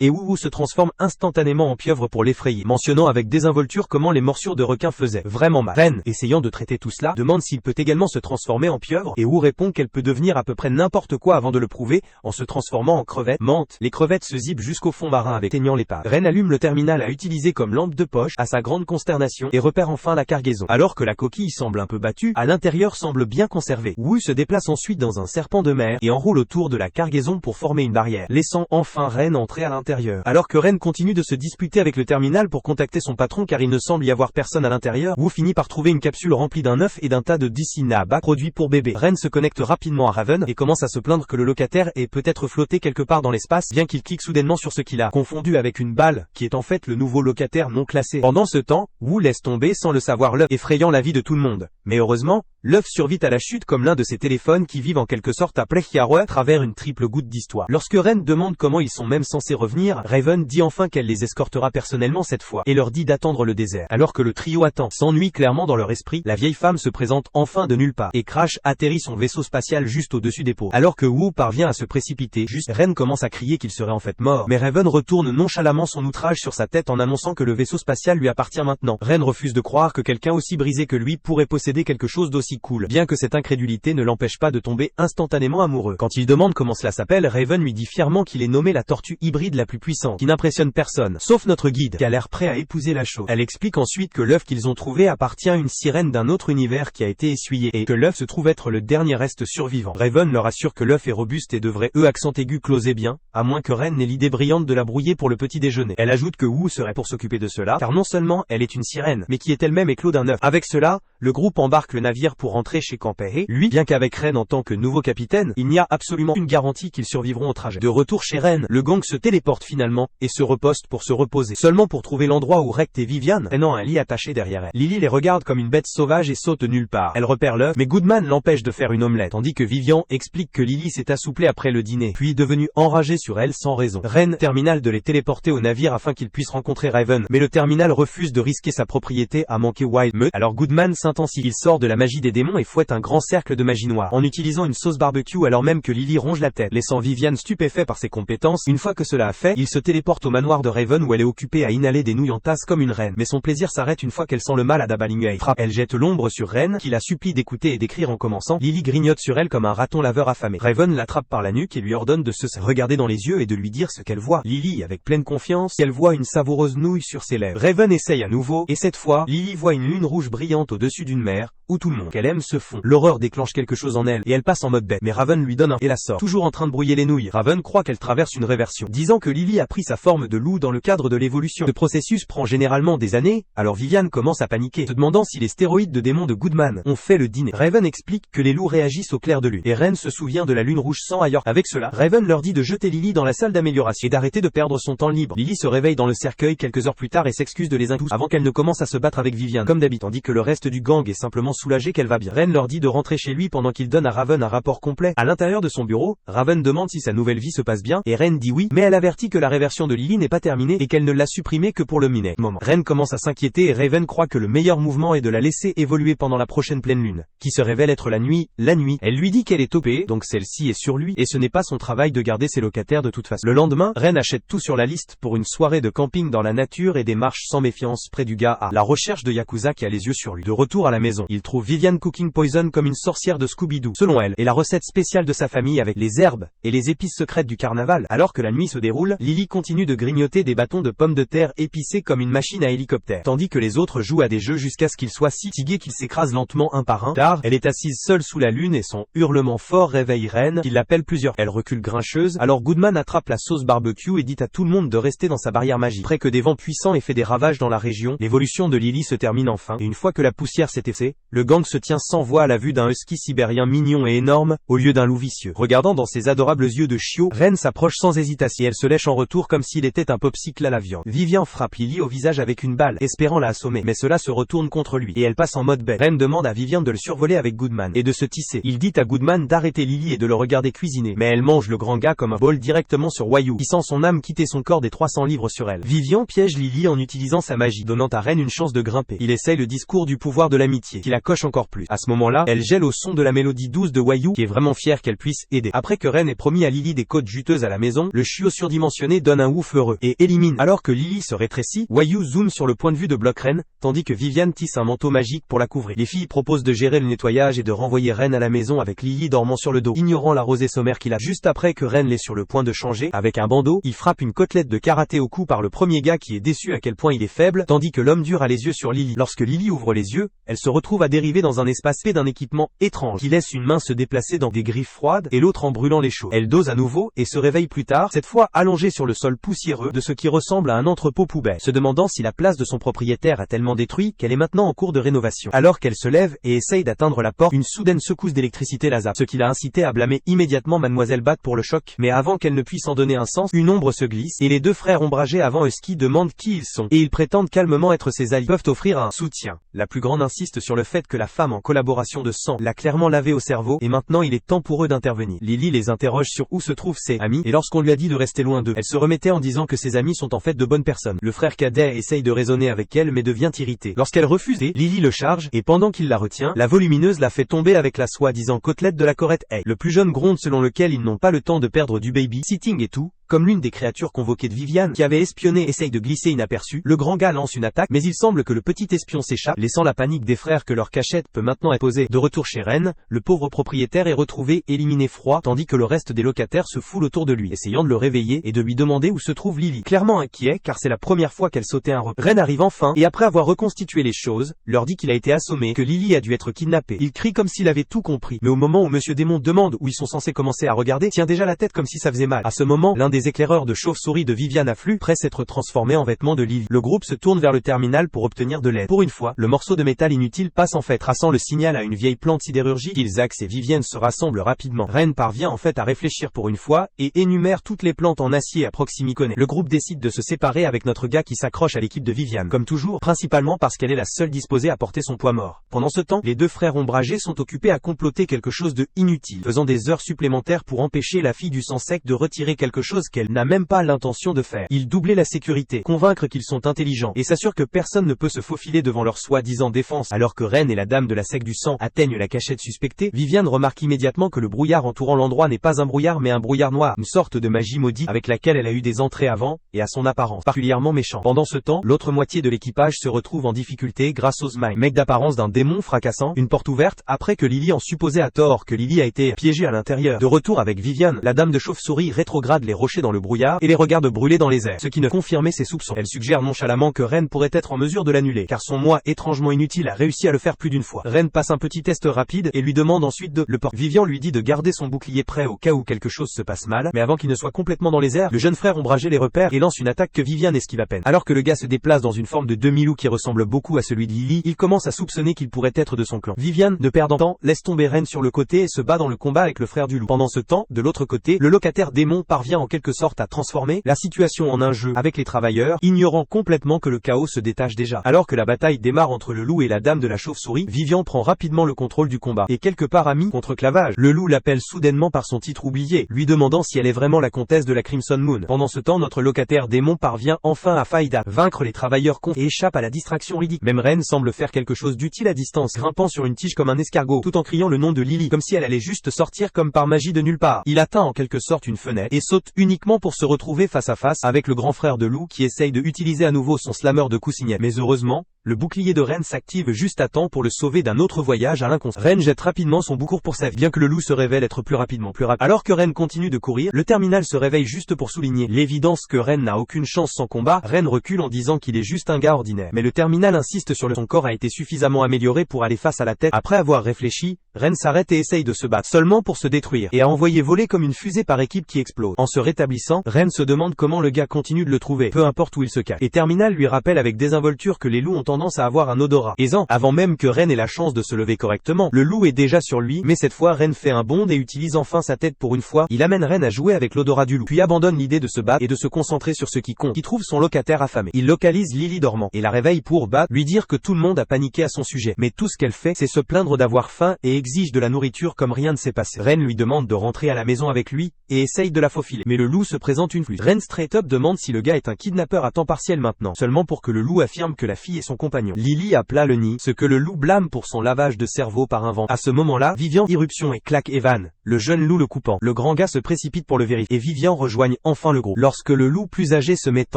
et Wu se transforme instantanément en pieuvre pour l'effrayer, mentionnant avec désinvolture comment les morsures de requin faisaient vraiment mal. Ren, essayant de traiter tout cela, demande s'il peut également se transformer en pieuvre, et Wu répond qu'elle peut devenir à peu près n'importe quoi avant de le prouver, en se transformant en crevette. Menthe, les crevettes se zippent jusqu'au fond marin avec teignant l'épave. Ren allume le terminal à utiliser comme lampe de poche, à sa grande consternation, et repère enfin la cargaison. Alors que la coquille semble un peu battue, à l'intérieur semble bien conservé. Wu se déplace ensuite dans un serpent de mer, et enroule autour de la cargaison pour former une barrière, laissant enfin Ren entrer à l'intérieur. Alors que Ren continue de se disputer avec le terminal pour contacter son patron car il ne semble y avoir personne à l'intérieur, Wu finit par trouver une capsule remplie d'un œuf et d'un tas de Dicinaba produits pour bébé. Ren se connecte rapidement à Raven, et commence à se plaindre que le locataire ait peut-être flotté quelque part dans l'espace, bien qu'il clique soudainement sur ce qu'il a confondu avec une balle, qui est en fait le nouveau locataire non classé. Pendant ce temps, Wu laisse tomber sans le savoir l'œuf, effrayant la vie de tout le monde. Mais heureusement, l'œuf survit à la chute comme l'un de ces téléphones qui vivent en quelque sorte à Plechiarwe à travers une triple goutte d'histoire. Lorsque Ren demande comment ils sont même censés revenir, Raven dit enfin qu'elle les escortera personnellement cette fois, et leur dit d'attendre le désert. Alors que le trio attend, s'ennuie clairement dans leur esprit, la vieille femme se présente enfin de nulle part, et Crash atterrit son vaisseau spatial juste au-dessus des peaux. Alors que Wu parvient à se précipiter, Ren commence à crier qu'il serait en fait mort, mais Raven retourne nonchalamment son outrage sur sa tête en annonçant que le vaisseau spatial lui appartient maintenant. Ren refuse de croire que quelqu'un aussi brisé que lui pourrait posséder quelque chose d'aussi cool, bien que cette incrédulité ne l'empêche pas de tomber instantanément amoureux. Quand il demande comment cela s'appelle, Raven lui dit fièrement qu'il est nommé la tortue hybride la plus puissante, qui n'impressionne personne, sauf notre guide, qui a l'air prêt à épouser la chose. Elle explique ensuite que l'œuf qu'ils ont trouvé appartient à une sirène d'un autre univers qui a été essuyé, et que l'œuf se trouve être le dernier reste survivant. Raven leur assure que l'œuf est robuste et devrait, accent aigu, closer bien, à moins que Ren n'ait l'idée brillante de la brouiller pour le petit déjeuner. Elle ajoute que Wu serait pour s'occuper de cela, car non seulement elle est une sirène, mais qui est elle-même éclos d'un œuf. Avec cela, le groupe embarque le navire pour rentrer chez Campé. Lui, bien qu'avec Ren en tant que nouveau capitaine, il n'y a absolument aucune garantie qu'ils survivront au trajet. De retour chez Ren, le gang se téléporte finalement, et se reposte pour se reposer, seulement pour trouver l'endroit où Rect et Vivian, traînant un lit attaché derrière elle. Lily les regarde comme une bête sauvage et saute nulle part. Elle repère l'œuf, mais Goodman l'empêche de faire une omelette, tandis que Vivian explique que Lily s'est assouplée après le dîner, puis devenue enragée sur elle sans raison. Ren terminal de les téléporter au navire afin qu'ils puissent rencontrer Raven, mais le terminal refuse de risquer sa propriété à manquer Wild Meute. Alors Goodman s'intensifie, il sort de la magie des démons et fouette un grand cercle de magie noire, en utilisant une sauce barbecue alors même que Lily ronge la tête, laissant Vivian stupéfait par ses compétences. Une fois que cela a fait, il se téléporte au manoir de Raven où elle est occupée à inhaler des nouilles en tasse comme une reine, mais son plaisir s'arrête une fois qu'elle sent le mal à Dabalingay. Elle jette l'ombre sur Ren, qui la supplie d'écouter et d'écrire en commençant. Lily grignote sur elle comme un raton laveur affamé. Raven l'attrape par la nuque et lui ordonne de se regarder dans les yeux et de lui dire ce qu'elle voit. Lily, avec pleine confiance, elle voit une savoureuse nouille sur ses lèvres. Raven essaye à nouveau, et cette fois, Lily voit une lune rouge brillante au-dessus d'une mer, où tout le monde qu'elle aime se fond. L'horreur déclenche quelque chose en elle, et elle passe en mode bête, mais Raven lui donne un et la sort, toujours en train de brouiller les nouilles. Raven croit qu'elle traverse une réversion, disant que Lily a pris sa forme de loup dans le cadre de l'évolution. Ce processus prend généralement des années, alors Vivian commence à paniquer, se demandant si les stéroïdes de démons de Goodman ont fait le dîner. Raven explique que les loups réagissent au clair de lune, et Ren se souvient de la lune rouge sans ailleurs. Avec cela, Raven leur dit de jeter Lily dans la salle d'amélioration, et d'arrêter de perdre son temps libre. Lily se réveille dans le cercueil quelques heures plus tard et s'excuse de les inclure, avant qu'elle ne commence à se battre avec Vivian, comme d'habitude, tandis que le reste du gang est simplement soulagé qu'elle va bien. Ren leur dit de rentrer chez lui pendant qu'il donne à Raven un rapport complet. À l'intérieur de son bureau, Raven demande si sa nouvelle vie se passe bien, et Ren dit oui, mais elle avertit que la réversion de Lily n'est pas terminée et qu'elle ne l'a supprimée que pour le moment. Ren commence à s'inquiéter et Raven croit que le meilleur mouvement est de la laisser évoluer pendant la prochaine pleine lune, qui se révèle être la nuit. Elle lui dit qu'elle est OP, donc celle-ci est sur lui, et ce n'est pas son travail de garder ses locataires de toute façon. Le lendemain, Ren achète tout sur la liste pour une soirée de camping dans la nature et des marches sans méfiance près du gars à la recherche de Yakuza qui a les yeux sur lui. De retour à la maison, il trouve Vivian cooking poison comme une sorcière de Scooby-Doo, selon elle, et la recette spéciale de sa famille avec les herbes et les épices secrètes du carnaval. Alors que la nuit se déroule, Lily continue de grignoter des bâtons de pommes de terre épicés comme une machine à hélicoptère, tandis que les autres jouent à des jeux jusqu'à ce qu'ils soient si fatigués qu'ils s'écrasent lentement un par un. Tard, elle est assise seule sous la lune et son hurlement fort réveille Ren, qui l'appelle plusieurs fois. Elle recule grincheuse, alors Goodman attrape la sauce barbecue et dit à tout le monde de rester dans sa barrière magique. Après que des vents puissants aient fait des ravages dans la région, l'évolution de Lily se termine enfin, et une fois que la poussière s'est effacée, le gang se tient sans voix à la vue d'un husky sibérien mignon et énorme, au lieu d'un loup vicieux. Regardant dans ses adorables yeux de chiot, Ren s'approche sans hésitation et elle se lèche en retour comme s'il était un popsicle à la viande. Vivian frappe Lily au visage avec une balle, espérant la assommer, mais cela se retourne contre lui, et elle passe en mode bête. Ren demande à Vivian de le survoler avec Goodman, et de se tisser. Il dit à Goodman d'arrêter Lily et de le regarder cuisiner, mais elle mange le grand gars comme un bol directement sur Wayu, qui sent son âme quitter son corps des 300 livres sur elle. Vivian piège Lily en utilisant sa magie, donnant à Ren une chance de grimper. Il essaye le discours du pouvoir de l'amitié, qui la coche encore plus. À ce moment-là, elle gèle au son de la mélodie douce de Wayu, qui est vraiment fière qu'elle puisse aider. Après que Ren ait promis à Lily des côtes juteuses à la maison, le chiot surdimensionné donne un ouf heureux, et élimine. Alors que Lily se rétrécit, Wayu zoome sur le point de vue de Block Ren, tandis que Vivian tisse un manteau magique pour la couvrir. Les filles proposent de gérer le nettoyage et de renvoyer Ren à la maison avec Lily dormant sur le dos, ignorant la rosée sommaire qu'il a. Juste après que Ren l'est sur le point de changer, avec un bandeau, il frappe une côtelette de karaté au cou par le premier gars qui est déçu à quel point il est faible, tandis que l'homme dur a les yeux sur Lily. Lorsque Lily ouvre les yeux, elle se retrouve à dériver dans un espace fait d'un équipement étrange, qui laisse une main se déplacer dans des griffes froides et l'autre en brûlant les chauds. Elle dose à nouveau et se réveille plus tard, cette fois allongée sur le sol poussiéreux de ce qui ressemble à un entrepôt poubelle, se demandant si la place de son propriétaire a tellement détruit qu'elle est maintenant en cours de rénovation. Alors qu'elle se lève et essaye d'atteindre la porte, une soudaine secousse d'électricité la zappe, ce qui l'a incité à blâmer immédiatement Mademoiselle Bat pour le choc, mais avant qu'elle ne puisse en donner un sens, une ombre se glisse, et les deux frères ombragés avant Husky demandent qui ils sont, et ils prétendent calmement être ses alliés, peuvent offrir un soutien. La plus grande insiste sur le fait que la femme en collaboration de sang l'a clairement lavé au cerveau, et maintenant il est temps pour eux d'intervenir. Lily les interroge sur où se trouvent ses amis, et lorsqu'on lui a dit de rester loin d'eux, elle se remettait en disant que ses amis sont en fait de bonnes personnes. Le frère cadet essaye de raisonner avec elle mais devient irrité. Lorsqu'elle refuse, Lily le charge, et pendant qu'il la retient, la volumineuse la fait tomber avec la soi-disant côtelette de la corette. Le plus jeune gronde selon lequel ils n'ont pas le temps de perdre du baby-sitting et tout. Comme l'une des créatures convoquées de Vivian, qui avait espionné, essaye de glisser inaperçue, le grand gars lance une attaque, mais il semble que le petit espion s'échappe, laissant la panique des frères que leur cachette peut maintenant être posée. De retour chez Ren, le pauvre propriétaire est retrouvé éliminé froid, tandis que le reste des locataires se foule autour de lui, essayant de le réveiller et de lui demander où se trouve Lily. Clairement inquiet, car c'est la première fois qu'elle sautait un repas. Ren arrive enfin, et après avoir reconstitué les choses, leur dit qu'il a été assommé, que Lily a dû être kidnappée. Il crie comme s'il avait tout compris, mais au moment où Monsieur Démon demande où ils sont censés commencer à regarder, tient déjà la tête comme si ça faisait mal. À ce moment, l'un des éclaireurs de chauve-souris de Vivian afflue, prêt à être transformé en vêtements de Lily. Le groupe se tourne vers le terminal pour obtenir de l'aide. Pour une fois, le morceau de métal inutile passe en fait, traçant le signal à une vieille plante sidérurgique. Ilzax et Vivian se rassemblent rapidement. Ren parvient en fait à réfléchir pour une fois, et énumère toutes les plantes en acier à proximité. Le groupe décide de se séparer avec notre gars qui s'accroche à l'équipe de Vivian, comme toujours, principalement parce qu'elle est la seule disposée à porter son poids mort. Pendant ce temps, les deux frères ombragés sont occupés à comploter quelque chose de inutile, faisant des heures supplémentaires pour empêcher la fille du sang sec de retirer quelque chose qu'elle n'a même pas l'intention de faire. Ils doublaient la sécurité, convaincre qu'ils sont intelligents, et s'assurent que personne ne peut se faufiler devant leur soi-disant défense. Alors que Ren et la dame de la sec du sang atteignent la cachette suspectée, Vivian remarque immédiatement que le brouillard entourant l'endroit n'est pas un brouillard mais un brouillard noir, une sorte de magie maudite avec laquelle elle a eu des entrées avant, et à son apparence particulièrement méchante. Pendant ce temps, l'autre moitié de l'équipage se retrouve en difficulté grâce aux smile, mec d'apparence d'un démon fracassant une porte ouverte, après que Lily en supposait à tort que Lily a été piégée à l'intérieur. De retour avec Vivian, la dame de chauve-souris rétrograde les rochers dans le brouillard, et les regarde brûler dans les airs, ce qui ne confirmait ses soupçons. Elle suggère nonchalamment que Ren pourrait être en mesure de l'annuler, car son moi étrangement inutile a réussi à le faire plus d'une fois. Ren passe un petit test rapide, et lui demande ensuite de le porter. Vivian lui dit de garder son bouclier prêt au cas où quelque chose se passe mal, mais avant qu'il ne soit complètement dans les airs, le jeune frère ombragé les repère et lance une attaque que Vivian esquive à peine. Alors que le gars se déplace dans une forme de demi-loup qui ressemble beaucoup à celui de Lily, il commence à soupçonner qu'il pourrait être de son clan. Vivian, ne perdant temps, laisse tomber Ren sur le côté et se bat dans le combat avec le frère du loup. Pendant ce temps, de l'autre côté, le locataire démon parvient en quelque sorte à transformer la situation en un jeu avec les travailleurs, ignorant complètement que le chaos se détache déjà. Alors que la bataille démarre entre le loup et la dame de la chauve-souris, Vivian prend rapidement le contrôle du combat, et quelque part ami contre clavage, le loup l'appelle soudainement par son titre oublié, lui demandant si elle est vraiment la comtesse de la Crimson Moon. Pendant ce temps, notre locataire démon parvient enfin à Faïda, vaincre les travailleurs cons et échappe à la distraction ridicule. Même Ren semble faire quelque chose d'utile à distance, grimpant sur une tige comme un escargot, tout en criant le nom de Lily, comme si elle allait juste sortir comme par magie de nulle part. Il atteint en quelque sorte une fenêtre, et saute uniquement pour se retrouver face à face avec le grand frère de loup qui essaye de utiliser à nouveau son slammer de coussinette. Mais heureusement, le bouclier de Ren s'active juste à temps pour le sauver d'un autre voyage à l'inconscient. Ren jette rapidement son bouclier pour sa vie, bien que le loup se révèle être plus rapide. Alors que Ren continue de courir, le terminal se réveille juste pour souligner l'évidence que Ren n'a aucune chance sans combat. Ren recule en disant qu'il est juste un gars ordinaire. Mais le terminal insiste sur son corps a été suffisamment amélioré pour aller face à la tête. Après avoir réfléchi, Ren s'arrête et essaye de se battre, seulement pour se détruire, et à envoyer voler comme une fusée par équipe qui explose. En se rétablissant, Ren se demande comment le gars continue de le trouver, peu importe où il se cache. Et Terminal lui rappelle avec désinvolture que les loups ont tendance à avoir un odorat aisant. Avant même que Ren ait la chance de se lever correctement, le loup est déjà sur lui, mais cette fois Ren fait un bond et utilise enfin sa tête pour une fois. Il amène Ren à jouer avec l'odorat du loup, puis abandonne l'idée de se battre et de se concentrer sur ce qui compte, qui trouve son locataire affamé. Il localise Lily dormant, et la réveille pour lui dire que tout le monde a paniqué à son sujet. Mais tout ce qu'elle fait, c'est se plaindre d'avoir faim et exige de la nourriture comme rien ne s'est passé. Ren lui demande de rentrer à la maison avec lui, et essaye de la faufiler. Mais le loup se présente une fois. Ren straight up demande si le gars est un kidnappeur à temps partiel maintenant, seulement pour que le loup affirme que la fille est son compagnon. Lily a plat le nid, ce que le loup blâme pour son lavage de cerveau par un vent. À ce moment-là, Vivian irruption et claque Evan, le jeune loup le coupant. Le grand gars se précipite pour le vérifier, et Vivian rejoigne enfin le groupe. Lorsque le loup plus âgé se met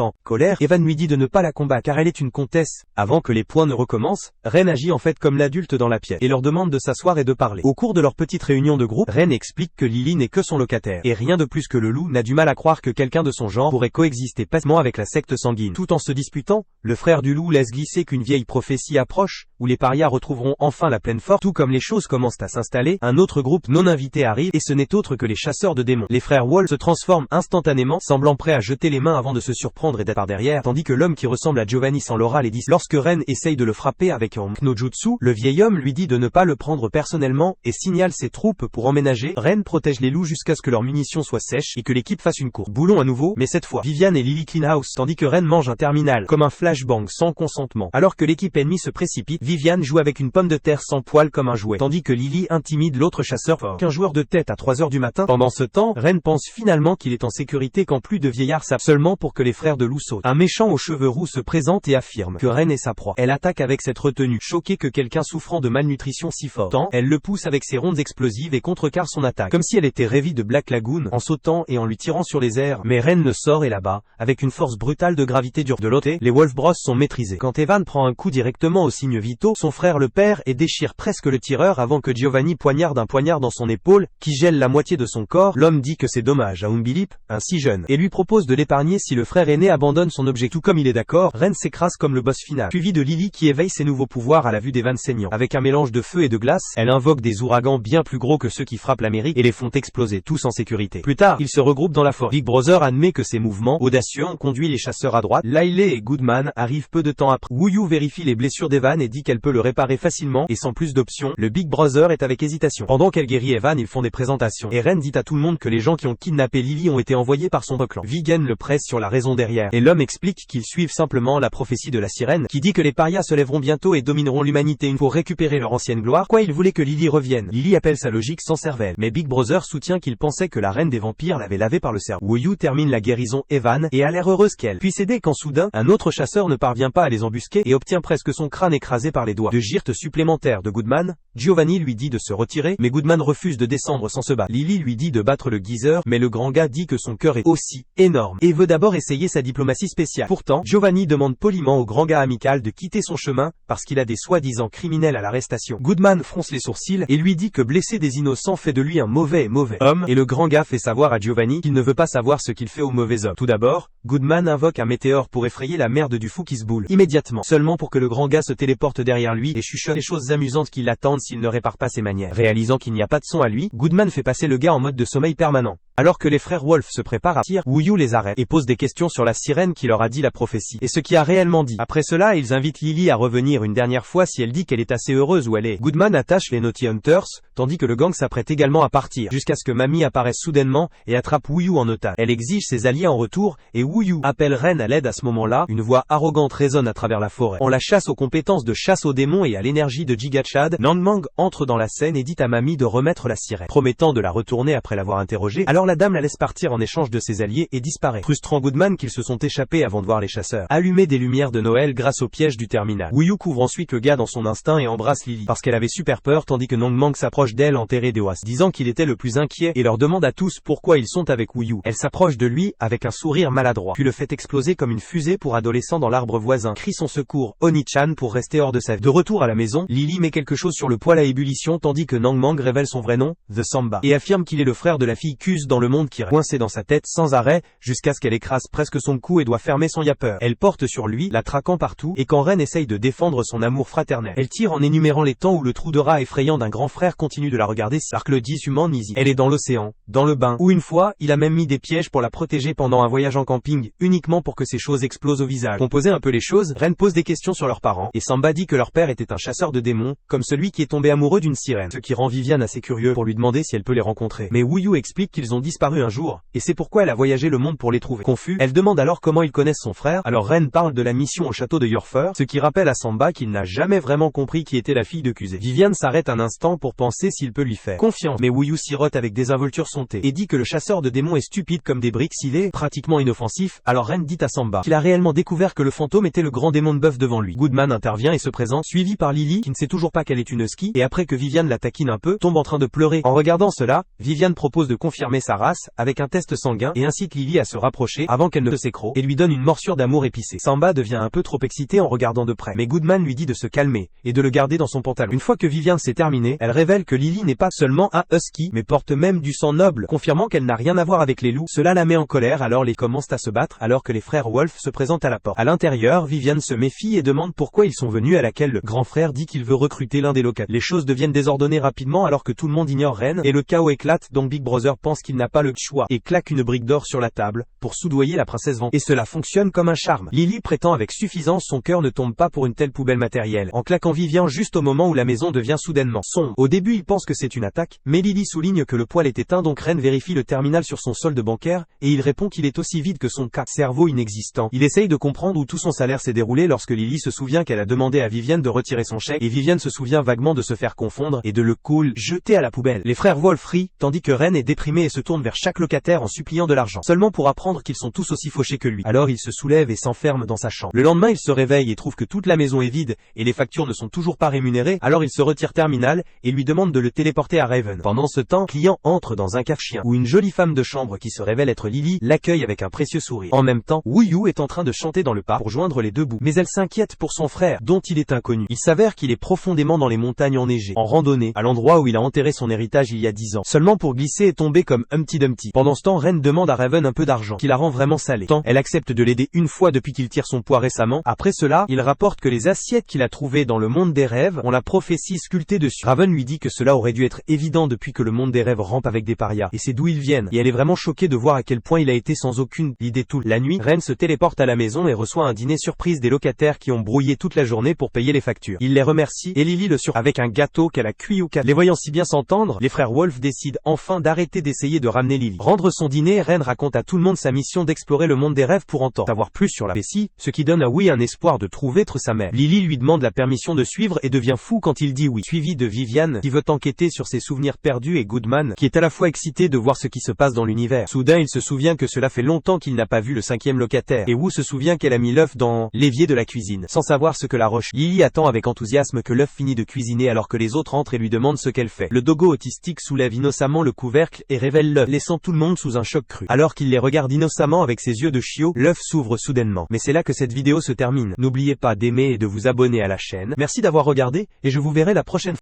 en colère, Evan lui dit de ne pas la combattre car elle est une comtesse. Avant que les points ne recommencent, Ren agit en fait comme l'adulte dans la pièce, et leur demande de s'asseoir et de parler. Au cours de leur petite réunion de groupe, Ren explique que Lily n'est que son locataire, et rien de plus que le loup n'a du mal à croire que quelqu'un de son genre pourrait coexister paisiblement avec la secte sanguine. Tout en se disputant, le frère du loup laisse glisser qu'une vieille prophétie approche, où les parias retrouveront enfin la pleine force. Tout comme les choses commencent à s'installer, un autre groupe non invité arrive, et ce n'est autre que les chasseurs de démons. Les frères Wall se transforment instantanément, semblant prêts à jeter les mains avant de se surprendre et d'être par derrière, tandis que l'homme qui ressemble à Giovanni sans l'aura les dit. Lorsque Ren essaye de le frapper avec un Knojutsu, le vieil homme lui dit de ne pas le prendre personnellement, et signale ses troupes pour emménager. Ren protège les loups jusqu'à ce que leurs munitions soient sèches, et que l'équipe fasse une course. Boulon à nouveau, mais cette fois, Vivian et Lily clean house, tandis que Ren mange un terminal, comme un flashbang sans consentement. Alors que l'équipe ennemie se précipite, Vivian joue avec une pomme de terre sans poil comme un jouet, tandis que Lily intimide l'autre chasseur fort qu'un joueur de tête à 3 heures du matin. Pendant ce temps, Ren pense finalement qu'il est en sécurité quand plus de vieillards s'appellent seulement pour que les frères de loup sautent. Un méchant aux cheveux roux se présente et affirme que Ren est sa proie. Elle attaque avec cette retenue, choquée que quelqu'un souffrant de malnutrition si fort. Elle le pousse avec ses rondes explosives et contrecarre son attaque, comme si elle était Revy de Black Lagoon, en sautant et en lui tirant sur les airs. Mais Ren le sort et là-bas, avec une force brutale de gravité dure. De l'autre, les Wolf Bros sont maîtrisés. Quand Evan prend un coup directement aux signes vitaux, son frère le perd et déchire presque le tireur avant que Giovanni poignarde un poignard dans son épaule, qui gèle la moitié de son corps. L'homme dit que c'est dommage à Umbilip, un si jeune, et lui propose de l'épargner si le frère aîné abandonne son objectif. Tout comme il est d'accord, Ren s'écrase comme le boss final, suivi de Lily qui éveille ses nouveaux pouvoirs à la vue d'Evan saignant. Avec un mélange de feu et de glace, elle invoque des ouragans bien plus gros que ceux qui frappent l'Amérique et les font exploser tous en sécurité. Plus tard, ils se regroupent dans la forêt. Big Brother admet que ses mouvements audacieux ont conduit les chasseurs à droite. Lailey et Goodman arrivent peu de temps après. Wuyu vérifie les blessures d'Evan et dit qu'elle peut le réparer facilement et sans plus d'options. Le Big Brother est avec hésitation. Pendant qu'elle guérit Evan, ils font des présentations. Et Ren dit à tout le monde que les gens qui ont kidnappé Lily ont été envoyés par son clan. Vigan le presse sur la raison derrière. Et l'homme explique qu'ils suivent simplement la prophétie de la sirène, qui dit que les parias se lèveront bientôt et domineront l'humanité pour récupérer leur ancienne gloire. Quoi, il voulait que Lily revienne. Lily appelle sa logique sans cervelle. Mais Big Brother soutient qu'il pensait que la reine des vampires l'avait lavé par le cerveau. Wuyu termine la guérison Evan et a l'air heureuse qu'elle puisse aider quand soudain, un autre chasseur ne parvient pas à les embusquer et obtient presque son crâne écrasé par les doigts. De gyrte supplémentaire de Goodman, Giovanni lui dit de se retirer, mais Goodman refuse de descendre sans se battre. Lily lui dit de battre le geezer, mais le grand gars dit que son cœur est aussi énorme et veut d'abord essayer sa diplomatie spéciale. Pourtant, Giovanni demande poliment au grand gars amical de quitter son chemin parce qu'il a des soi-disant criminels à l'arrestation. Goodman fronce les sourcils et lui dit que blesser des innocents fait de lui un mauvais homme, et le grand gars fait savoir à Giovanni qu'il ne veut pas savoir ce qu'il fait aux mauvais hommes. Tout d'abord, Goodman invoque un météore pour effrayer la merde du fou qui se boule immédiatement, seulement pour que le grand gars se téléporte derrière lui et chuchote les choses amusantes qui l'attendent s'il ne répare pas ses manières. Réalisant qu'il n'y a pas de son à lui, Goodman fait passer le gars en mode de sommeil permanent. Alors que les frères Wolf se préparent à partir, Wuyu les arrête et pose des questions sur la sirène qui leur a dit la prophétie et ce qui a réellement dit. Après cela, ils invitent Lily à revenir une dernière fois si elle dit qu'elle est assez heureuse où elle est. Goodman attache les Naughty Hunters, tandis que le gang s'apprête également à partir, jusqu'à ce que Mamie apparaisse soudainement et attrape Wuyu en otage. Elle exige ses alliés en retour et Wuyu appelle Ren à l'aide. À ce moment-là, une voix arrogante résonne à travers la forêt. On la chasse aux compétences de chasse aux démons et à l'énergie de Giga Chad. Nandmang entre dans la scène et dit à Mamie de remettre la sirène, promettant de la retourner après l'avoir interrogée. Alors Alors la dame la laisse partir en échange de ses alliés et disparaît, frustrant Goodman qu'ils se sont échappés avant de voir les chasseurs allumer des lumières de Noël grâce au piège du terminal. Woo-Yu couvre ensuite le gars dans son instinct et embrasse Lily, parce qu'elle avait super peur, tandis que Nong Mang s'approche d'elle enterrée des oies, disant qu'il était le plus inquiet et leur demande à tous pourquoi ils sont avec Woo-Yu. Elle s'approche de lui avec un sourire maladroit, puis le fait exploser comme une fusée pour adolescent dans l'arbre voisin, crie son secours, Oni-chan, pour rester hors de sa vie. De retour à la maison, Lily met quelque chose sur le poêle à ébullition tandis que Nong Mang révèle son vrai nom, The Samba, et affirme qu'il est le frère de la fille Cuse dans le monde qui reste coincé dans sa tête sans arrêt, jusqu'à ce qu'elle écrase presque son cou et doit fermer son yapper. Elle porte sur lui, la traquant partout, et quand Ren essaye de défendre son amour fraternel, elle tire en énumérant les temps où le trou de rat effrayant d'un grand frère continue de la regarder alors que le humain Nisi. Elle est dans l'océan, dans le bain, où une fois, il a même mis des pièges pour la protéger pendant un voyage en camping, uniquement pour que ces choses explosent au visage. Pour poser un peu les choses, Ren pose des questions sur leurs parents, et Samba dit que leur père était un chasseur de démons, comme celui qui est tombé amoureux d'une sirène, ce qui rend Viviane assez curieux pour lui demander si elle peut les rencontrer. Mais Woo-Yu explique qu'ils ont disparu un jour, et c'est pourquoi elle a voyagé le monde pour les trouver. Confus, elle demande alors comment ils connaissent son frère, alors Ren parle de la mission au château de Yorfer, ce qui rappelle à Samba qu'il n'a jamais vraiment compris qui était la fille de Kusé. Viviane s'arrête un instant pour penser s'il peut lui faire confiance, mais Woo-Yu sirote avec désinvolture son thé, et dit que le chasseur de démons est stupide comme des briques s'il est pratiquement inoffensif, alors Ren dit à Samba qu'il a réellement découvert que le fantôme était le grand démon de bœuf devant lui. Goodman intervient et se présente, suivi par Lily, qui ne sait toujours pas qu'elle est une ski, et après que Viviane la taquine un peu, tombe en train de pleurer. En regardant cela, Viviane propose de confirmer sa race, avec un test sanguin, et incite Lily à se rapprocher, avant qu'elle ne s'écroche, et lui donne une morsure d'amour épicée. Samba devient un peu trop excité en regardant de près, mais Goodman lui dit de se calmer, et de le garder dans son pantalon. Une fois que Viviane s'est terminée, elle révèle que Lily n'est pas seulement un husky, mais porte même du sang noble, confirmant qu'elle n'a rien à voir avec les loups. Cela la met en colère, alors les commencent à se battre, alors que les frères Wolf se présentent à la porte. À l'intérieur, Viviane se méfie et demande pourquoi ils sont venus, à laquelle le grand frère dit qu'il veut recruter l'un des locataires. Les choses deviennent désordonnées rapidement alors que tout le monde ignore Ren, et le chaos éclate, donc Big Brother pense qu'il n'a pas le choix, et claque une brique d'or sur la table, pour soudoyer la princesse Vent. Et cela fonctionne comme un charme. Lily prétend avec suffisance, son cœur ne tombe pas pour une telle poubelle matérielle, en claquant Viviane juste au moment où la maison devient soudainement sombre. Au début il pense que c'est une attaque, mais Lily souligne que le poêle est éteint, donc Ren vérifie le terminal sur son solde bancaire, et il répond qu'il est aussi vide que son cerveau inexistant. Il essaye de comprendre où tout son salaire s'est déroulé lorsque Lily se souvient qu'elle a demandé à Viviane de retirer son chèque, et Viviane se souvient vaguement de se faire confondre, et de le jeter à la poubelle. Les frères Wolf rient, tandis que Ren est déprimé et se tourne vers chaque locataire en suppliant de l'argent, seulement pour apprendre qu'ils sont tous aussi fauchés que lui. Alors il se soulève et s'enferme dans sa chambre. Le lendemain il se réveille et trouve que toute la maison est vide, et les factures ne sont toujours pas rémunérées, alors il se retire terminal, et lui demande de le téléporter à Raven. Pendant ce temps, client entre dans un cave-chien, où une jolie femme de chambre qui se révèle être Lily, l'accueille avec un précieux sourire. En même temps, Woo-Yu est en train de chanter dans le parc pour joindre les deux bouts, mais elle s'inquiète pour son frère, dont il est inconnu. Il s'avère qu'il est profondément dans les montagnes enneigées, en randonnée, à l'endroit où il a enterré son héritage il y a 10 ans, seulement pour glisser et tomber comme Humpty Dumpty. Pendant ce temps, Ren demande à Raven un peu d'argent, qui la rend vraiment salée. Tant elle accepte de l'aider une fois depuis qu'il tire son poids récemment. Après cela, il rapporte que les assiettes qu'il a trouvées dans le monde des rêves ont la prophétie sculptée dessus. Raven lui dit que cela aurait dû être évident depuis que le monde des rêves rampe avec des parias, et c'est d'où ils viennent, et elle est vraiment choquée de voir à quel point il a été sans aucune idée tout. La nuit, Ren se téléporte à la maison et reçoit un dîner surprise des locataires qui ont brouillé toute la journée pour payer les factures. Il les remercie, et Lily le surprend avec un gâteau qu'elle a cuit au café. Les voyant si bien s'entendre, les frères Wolf décident enfin d'arrêter d'essayer de ramener Lily. Rendre son dîner, Ren raconte à tout le monde sa mission d'explorer le monde des rêves pour en savoir plus sur la Bessie, ce qui donne à Wee un espoir de trouver sa mère. Lily lui demande la permission de suivre et devient fou quand il dit oui, suivi de Viviane, qui veut enquêter sur ses souvenirs perdus, et Goodman, qui est à la fois excité de voir ce qui se passe dans l'univers. Soudain il se souvient que cela fait longtemps qu'il n'a pas vu le 5e locataire, et Woo se souvient qu'elle a mis l'œuf dans l'évier de la cuisine, sans savoir ce que la roche. Lily attend avec enthousiasme que l'œuf finit de cuisiner alors que les autres entrent et lui demandent ce qu'elle fait. Le dogo autistique soulève innocemment le couvercle et révèle l'œuf, laissant tout le monde sous un choc cru. Alors qu'il les regarde innocemment avec ses yeux de chiot, l'œuf s'ouvre soudainement. Mais c'est là que cette vidéo se termine. N'oubliez pas d'aimer et de vous abonner à la chaîne. Merci d'avoir regardé, et je vous verrai la prochaine fois.